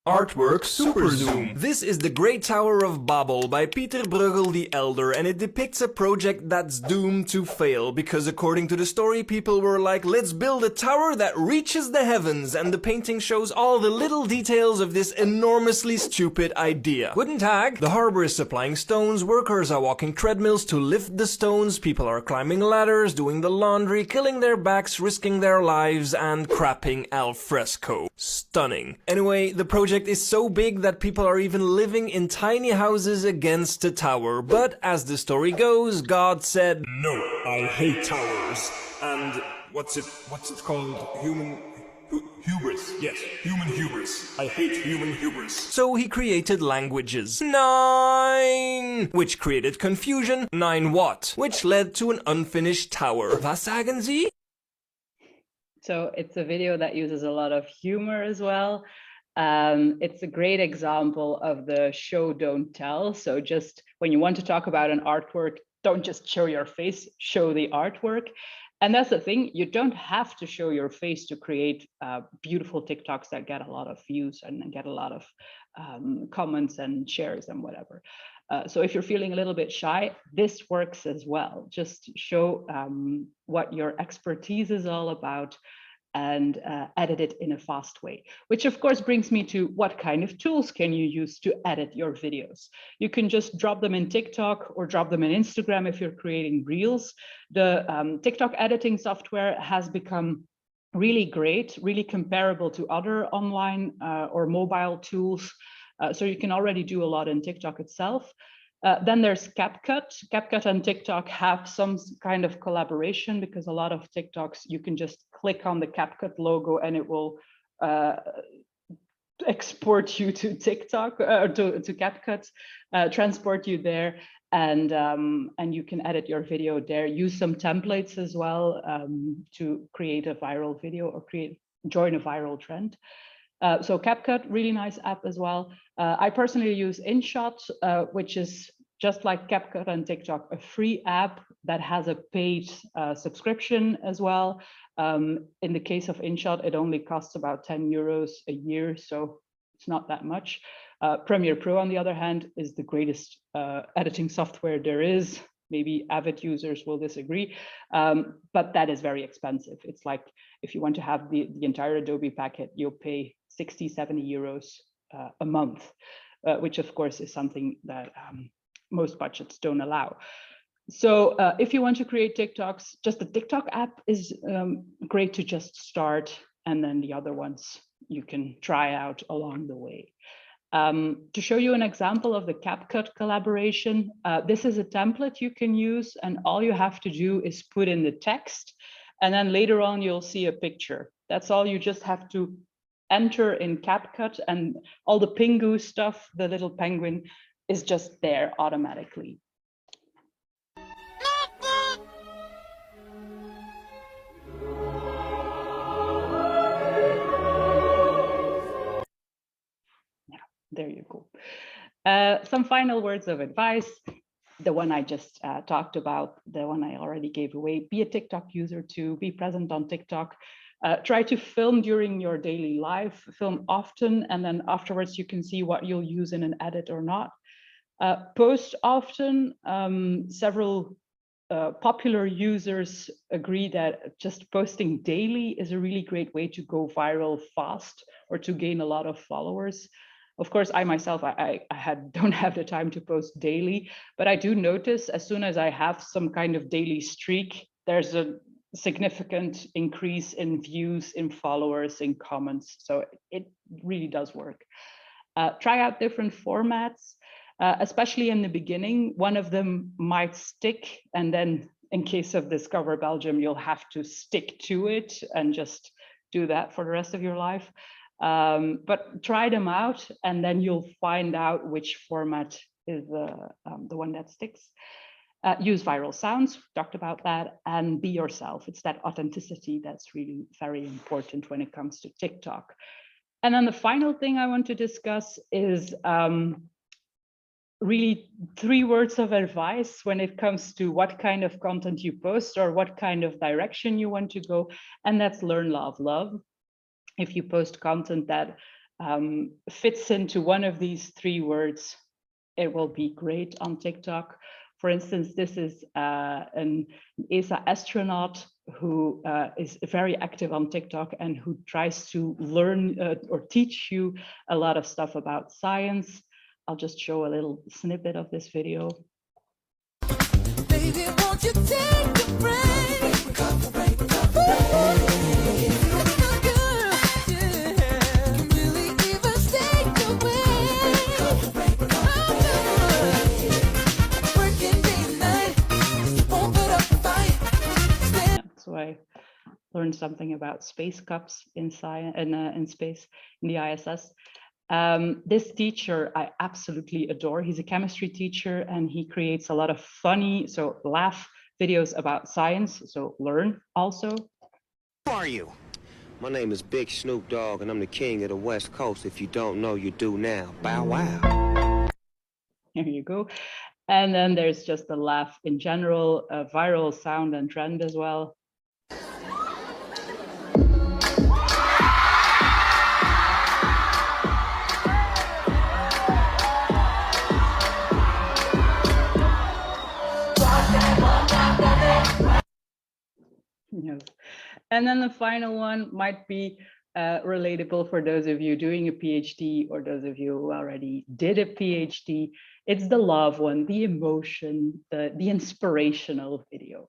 Artwork Super Zoom. This is The Great Tower of Babel by Peter Bruegel the Elder, and it depicts a project that's doomed to fail because according to the story, people were like, let's build a tower that reaches the heavens, and the painting shows all the little details of this enormously stupid idea. Guten Tag! The harbor is supplying stones, workers are walking treadmills to lift the stones, people are climbing ladders, doing the laundry, killing their backs, risking their lives, and crapping al fresco. Stunning. Anyway, the project is so big that people are even living in tiny houses against the tower, but as the story goes, God said, no, I hate towers, and what's it called? Hubris, yes, human hubris. I hate human hubris. So he created languages. 9! Which created confusion. 9 what? Which led to an unfinished tower. Was sagen Sie? So it's a video that uses a lot of humor as well. It's a great example of the show, don't tell. So just when you want to talk about an artwork, don't just show your face, show the artwork. And that's the thing, you don't have to show your face to create beautiful TikToks that get a lot of views and get a lot of comments and shares and whatever. So if you're feeling a little bit shy, this works as well. Just show what your expertise is all about and edit it in a fast way, which of course brings me to what kind of tools can you use to edit your videos. You can just drop them in TikTok or drop them in Instagram if you're creating reels. The TikTok editing software has become really great, really comparable to other online or mobile tools. So you can already do a lot in TikTok itself. Then there's CapCut. CapCut and TikTok have some kind of collaboration because a lot of TikToks, you can just click on the CapCut logo and it will export you to TikTok, to CapCut, transport you there, and you can edit your video there. Use some templates as well to create a viral video or join a viral trend. So CapCut, really nice app as well. I personally use InShot, which is just like CapCut and TikTok, a free app that has a paid subscription as well. In the case of InShot, it only costs about 10 euros a year, so it's not that much. Premiere Pro, on the other hand, is the greatest editing software there is. Maybe avid users will disagree, but that is very expensive. It's like if you want to have the entire Adobe packet, you'll pay 60, 70 euros a month, which of course is something that most budgets don't allow. So if you want to create TikToks, just the TikTok app is great to just start, and then the other ones you can try out along the way. To show you an example of the CapCut collaboration, this is a template you can use, and all you have to do is put in the text, and then later on you'll see a picture. That's all. You just have to enter in CapCut, and all the Pingu stuff, the little penguin, is just there automatically. There you go. Some final words of advice. The one I just talked about, the one I already gave away. Be a TikTok user too, be present on TikTok. Try to film during your daily life, film often, and then afterwards you can see what you'll use in an edit or not. Post often. Several popular users agree that just posting daily is a really great way to go viral fast or to gain a lot of followers. Of course, I myself, I don't have the time to post daily, but I do notice as soon as I have some kind of daily streak, there's a significant increase in views, in followers, in comments. So it really does work. Try out different formats, especially in the beginning. One of them might stick, and then in case of Discover Belgium, you'll have to stick to it and just do that for the rest of your life. But try them out, and then you'll find out which format is the one that sticks. Use viral sounds, talked about that, and be yourself. It's that authenticity that's really very important when it comes to TikTok. And then the final thing I want to discuss is really 3 words of advice when it comes to what kind of content you post or what kind of direction you want to go, and that's learn, love, love. If you post content that fits into one of these 3 words, it will be great on TikTok. For instance, this is an ESA astronaut who is very active on TikTok and who tries to learn or teach you a lot of stuff about science. I'll just show a little snippet of this video. Baby, won't you take a break? So I learn something about space cups in science and in space in the ISS. This teacher I absolutely adore. He's a chemistry teacher and he creates a lot of funny, so laugh videos about science, so learn also. Who are you? My name is Big Snoop Dogg and I'm the king of the West Coast. If you don't know, you do now. Bow wow. Here you go. And then there's just the laugh in general, a viral sound and trend as well. Yes. And then the final one might be relatable for those of you doing a PhD or those of you who already did a PhD. It's the love one, the emotion, the inspirational video.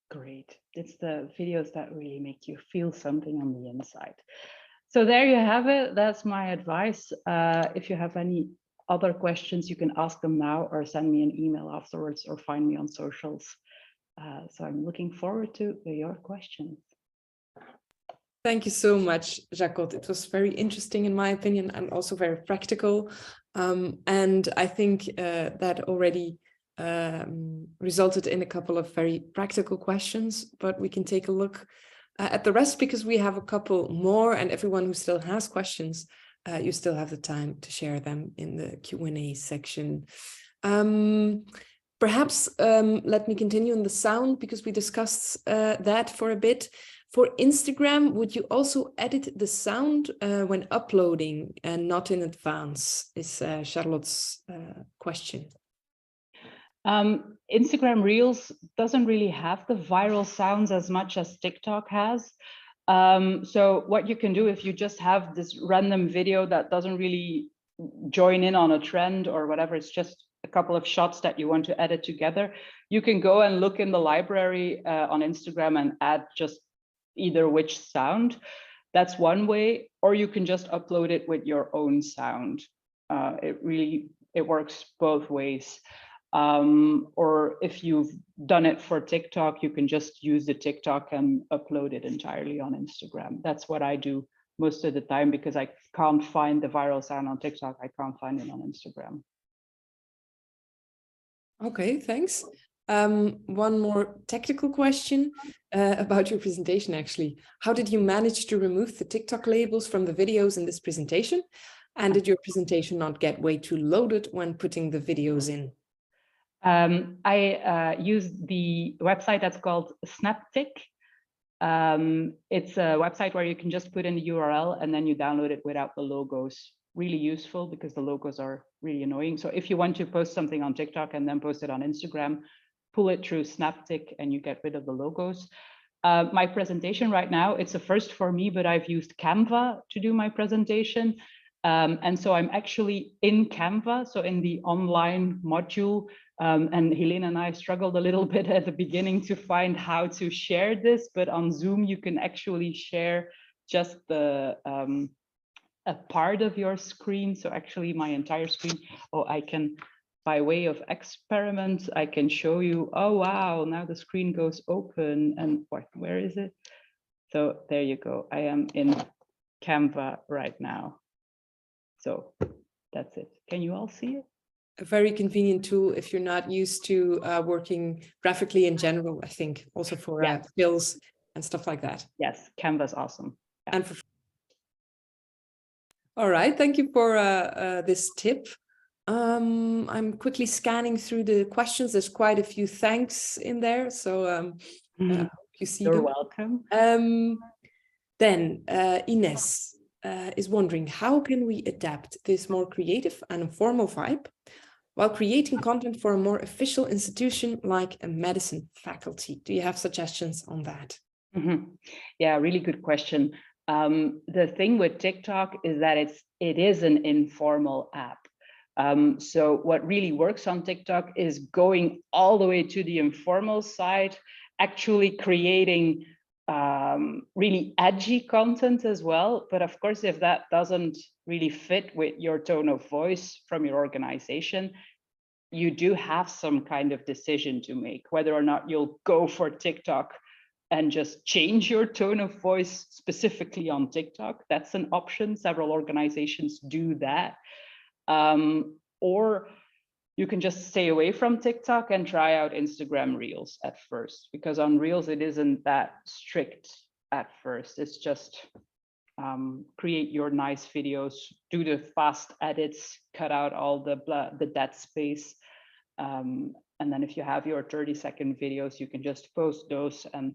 Great. It's the videos that really make you feel something on the inside. So there you have it. That's my advice. If you have any other questions, you can ask them now or send me an email afterwards or find me on socials. So I'm looking forward to your questions. Thank you so much, Jacotte. It was very interesting in my opinion and also very practical. And I think that already resulted in a couple of very practical questions, but we can take a look at the rest because we have a couple more, and everyone who still has questions, you still have the time to share them in the Q&A section. Perhaps let me continue on the sound because we discussed that for a bit. For Instagram, would you also edit the sound when uploading and not in advance, is Charlotte's question. Instagram Reels doesn't really have the viral sounds as much as TikTok has. So what you can do if you just have this random video that doesn't really join in on a trend or whatever, it's just a couple of shots that you want to edit together, you can go and look in the library on Instagram and add just either which sound. That's one way, or you can just upload it with your own sound. It works both ways. Or if you've done it for TikTok, you can just use the TikTok and upload it entirely on Instagram. That's what I do most of the time because I can't find the viral sound on TikTok. I can't find it on Instagram. Okay, thanks. One more technical question about your presentation, actually. How did you manage to remove the TikTok labels from the videos in this presentation? And did your presentation not get way too loaded when putting the videos in? I used the website that's called Snaptic. It's a website where you can just put in the URL and then you download it without the logos. Really useful because the logos are really annoying. So if you want to post something on TikTok and then post it on Instagram, pull it through Snaptic and you get rid of the logos. My presentation right now, it's a first for me, but I've used Canva to do my presentation. And so I'm actually in Canva, so in the online module. And Helene and I struggled a little bit at the beginning to find how to share this, but on Zoom, you can actually share just the a part of your screen. So actually my entire screen, I can, by way of experiment, I can show you, oh, wow, now the screen goes open and where is it? So there you go. I am in Canva right now. So that's it. Can you all see it? A very convenient tool if you're not used to working graphically in general, I think, also for skills and stuff like that. Yes, Canva's awesome. Yeah. And for All right, thank you for this tip. I'm quickly scanning through the questions. There's quite a few thanks in there, so hope you see You're them. welcome. Then Ines is wondering, how can we adapt this more creative and informal vibe while creating content for a more official institution like a medicine faculty? Do you have suggestions on that? Yeah, really good question. The thing with TikTok is that it is an informal app. So what really works on TikTok is going all the way to the informal side, actually creating really edgy content as well. But of course, if that doesn't really fit with your tone of voice from your organization, you do have some kind of decision to make, whether or not you'll go for TikTok and just change your tone of voice specifically on TikTok. That's an option. Several organizations do that. Or you can just stay away from TikTok and try out Instagram Reels at first, because on Reels, it isn't that strict at first. It's just create your nice videos, do the fast edits, cut out all the dead space. And then if you have your 30-second videos, you can just post those and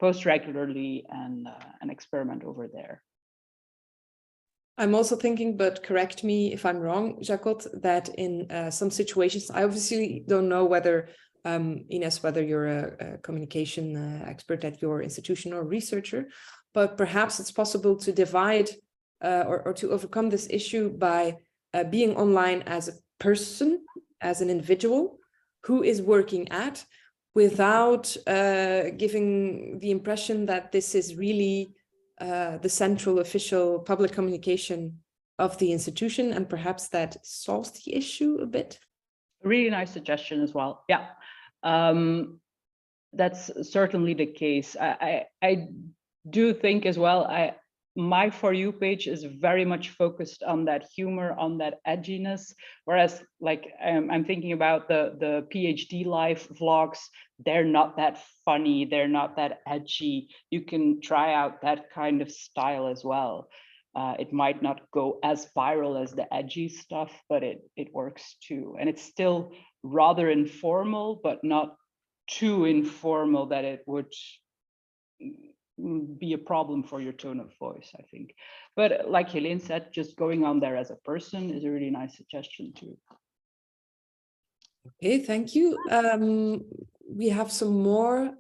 post regularly and experiment over there. I'm also thinking, but correct me if I'm wrong, Jacotte, that in some situations, I obviously don't know whether, Ines, whether you're a communication expert at your institution or researcher, but perhaps it's possible to divide or to overcome this issue by being online as a person, as an individual who is working at, without giving the impression that this is really the central official public communication of the institution, and perhaps that solves the issue a bit. Really nice suggestion as well. Yeah, that's certainly the case. I do think as well, my For You page is very much focused on that humor, on that edginess, whereas like I'm thinking about the PhD life vlogs, they're not that funny, they're not that edgy. You can try out that kind of style as well. It might not go as viral as the edgy stuff, but it works too. And it's still rather informal, but not too informal that it would be a problem for your tone of voice, I think. But like Helene said, just going on there as a person is a really nice suggestion too. Okay, thank you. We have some more.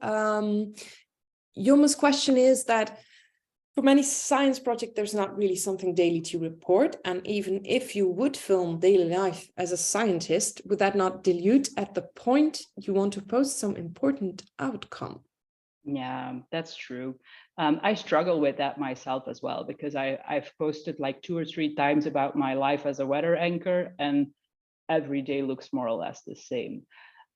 Yoma's question is that for many science projects, there's not really something daily to report. And even if you would film daily life as a scientist, would that not dilute at the point you want to post some important outcome? Yeah, that's true. I struggle with that myself as well, because I've posted like 2 or 3 times about my life as a weather anchor, and every day looks more or less the same.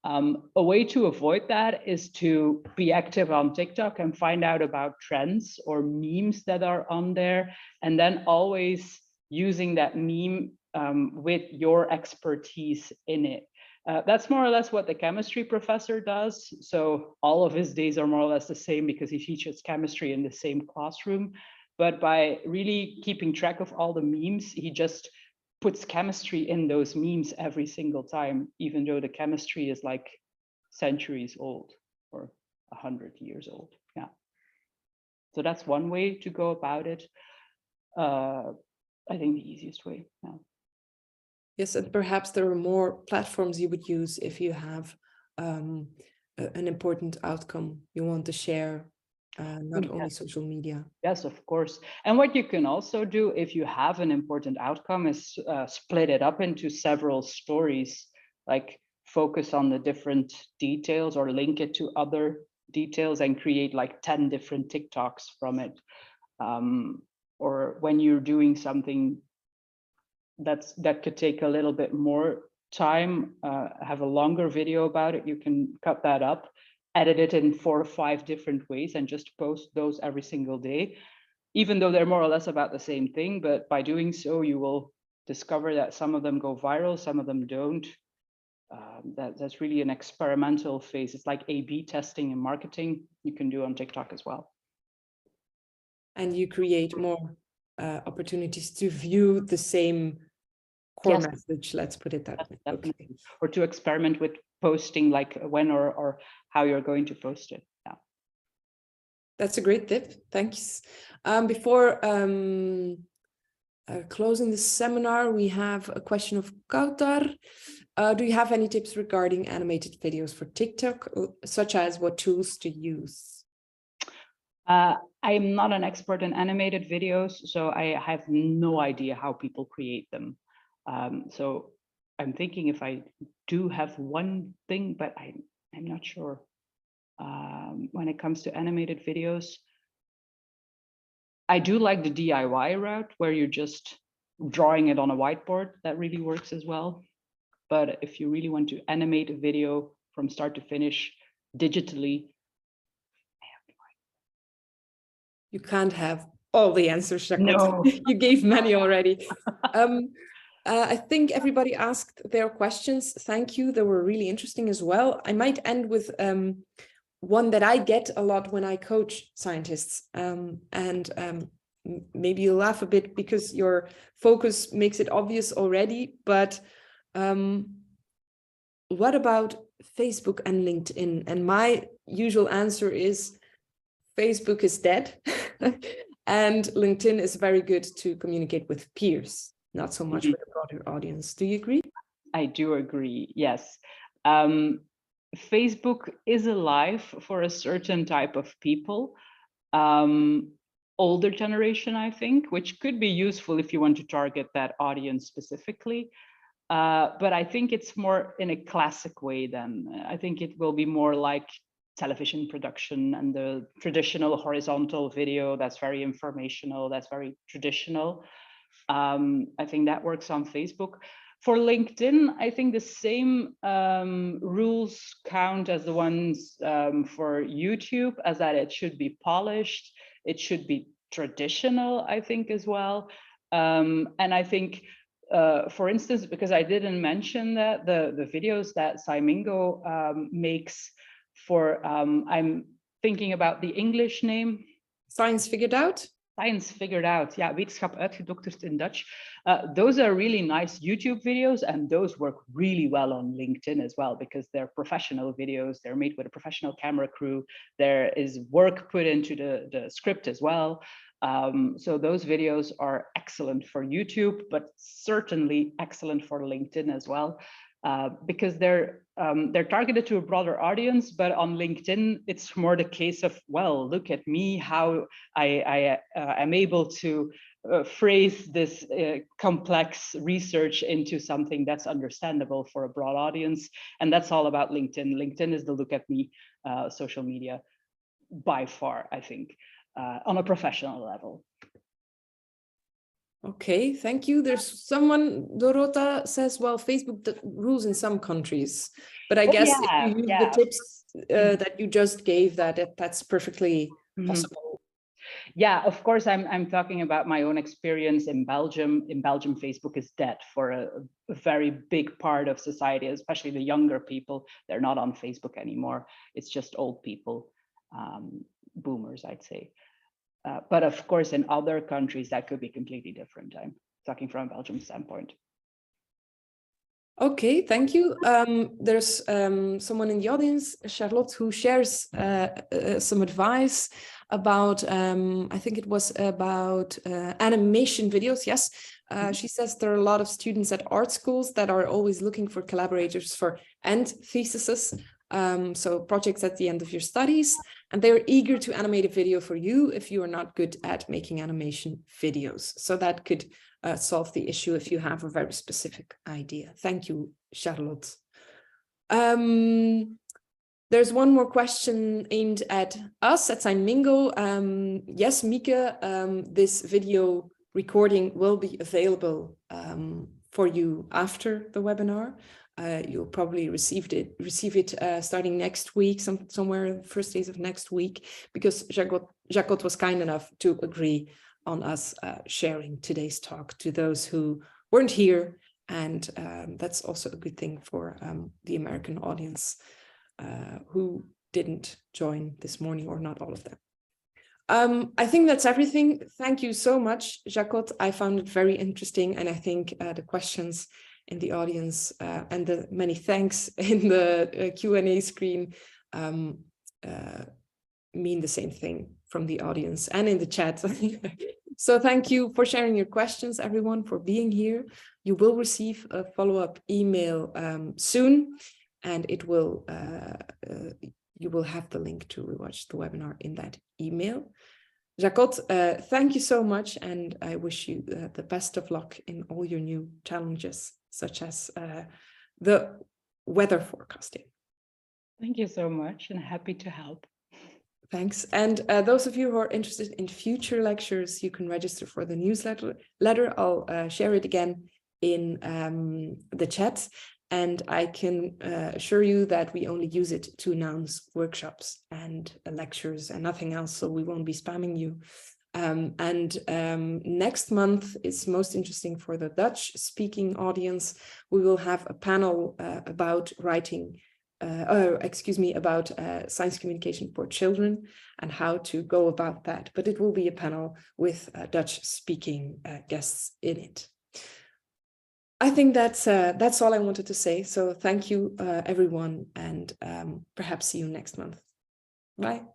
A way to avoid that is to be active on TikTok and find out about trends or memes that are on there, and then always using that meme with your expertise in it. That's more or less what the chemistry professor does. So all of his days are more or less the same because he teaches chemistry in the same classroom. But by really keeping track of all the memes, he just puts chemistry in those memes every single time, even though the chemistry is like centuries old or 100 years old. Yeah. So that's one way to go about it. I think the easiest way. Yeah. Yes, and perhaps there are more platforms you would use if you have an important outcome you want to share, not only social media. Yes, of course. And what you can also do if you have an important outcome is split it up into several stories, like focus on the different details or link it to other details and create like 10 different TikToks from it. Or when you're doing something that could take a little bit more time, have a longer video about it, you can cut that up, edit it in 4 or 5 different ways and just post those every single day, even though they're more or less about the same thing. But by doing so, you will discover that some of them go viral, some of them don't. That's really an experimental phase. It's like A/B testing in marketing. You can do on TikTok as well. And you create more opportunities to view the same core Yes. message, let's put it that way. Okay. Or to experiment with posting, like when or how you're going to post it. Yeah. That's a great tip. Thanks. Before closing the seminar, we have a question of Kautar. Do you have any tips regarding animated videos for TikTok, such as what tools to use? I'm not an expert in animated videos, so I have no idea how people create them. So I'm thinking if I do have one thing, but I'm not sure. When it comes to animated videos, I do like the DIY route where you're just drawing it on a whiteboard. That really works as well. But if you really want to animate a video from start to finish digitally, you can't have all the answers, Jacotte. No. You gave many already. I think everybody asked their questions. Thank you. They were really interesting as well. I might end with one that I get a lot when I coach scientists. Maybe you'll laugh a bit because your focus makes it obvious already, but what about Facebook and LinkedIn? And my usual answer is Facebook is dead and LinkedIn is very good to communicate with peers, not so much with a broader audience. Do you agree? I do agree, yes. Facebook is alive for a certain type of people, older generation, I think, which could be useful if you want to target that audience specifically. But I think it's more in a classic way then. I think it will be more like television production and the traditional horizontal video that's very informational, that's very traditional. I think that works on Facebook. For LinkedIn, I think the same rules count as the ones for YouTube, as that it should be polished, it should be traditional, I think, as well. And I think, for instance, because I didn't mention that, the videos that Scimingo makes for, I'm thinking about the English name. Science Figured Out? Science Figured Out, yeah, wetenschap uitgedokterd in Dutch. Those are really nice YouTube videos, and those work really well on LinkedIn as well, because they're professional videos, they're made with a professional camera crew, there is work put into the script as well. So those videos are excellent for YouTube, but certainly excellent for LinkedIn as well. Because they're targeted to a broader audience, but on LinkedIn, it's more the case of, well, look at me, how I am able to phrase this complex research into something that's understandable for a broad audience. And that's all about LinkedIn. LinkedIn is the look at me social media by far, I think, on a professional level. Okay, thank you. There's someone, Dorota says, well, Facebook rules in some countries, but I guess if you use the tips that you just gave, that's perfectly possible. Yeah, of course, I'm talking about my own experience in Belgium. In Belgium, Facebook is dead for a very big part of society, especially the younger people. They're not on Facebook anymore. It's just old people, boomers, I'd say. But of course, in other countries, that could be completely different. I'm talking from a Belgium standpoint. Okay, thank you. There's someone in the audience, Charlotte, who shares some advice about, I think it was about animation videos. Yes, she says there are a lot of students at art schools that are always looking for collaborators for end theses. So projects at the end of your studies, and they're eager to animate a video for you if you are not good at making animation videos. So that could solve the issue if you have a very specific idea. Thank you, Charlotte. There's one more question aimed at us at Scimingo. Yes, Mieke, this video recording will be available for you after the webinar. You'll probably receive it starting next week, somewhere first days of next week, because Jacotte was kind enough to agree on us sharing today's talk to those who weren't here, and that's also a good thing for the American audience who didn't join this morning, or not all of them. I think that's everything. Thank you so much, Jacotte. I found it very interesting, and I think the questions in the audience and the many thanks in the Q&A screen mean the same thing from the audience and in the chat. So thank you for sharing your questions, everyone, for being here. You will receive a follow-up email soon, and it will you will have the link to rewatch the webinar in that email. Jacotte, thank you so much, and I wish you the best of luck in all your new challenges, such as the weather forecasting. Thank you so much, and happy to help. Thanks. And those of you who are interested in future lectures, you can register for the newsletter. I'll share it again in the chat. And I can assure you that we only use it to announce workshops and lectures and nothing else, so we won't be spamming you. Next month is most interesting for the Dutch-speaking audience. We will have a panel about writing, about science communication for children and how to go about that. But it will be a panel with Dutch-speaking guests in it. I think that's all I wanted to say. So thank you, everyone, and perhaps see you next month. Bye.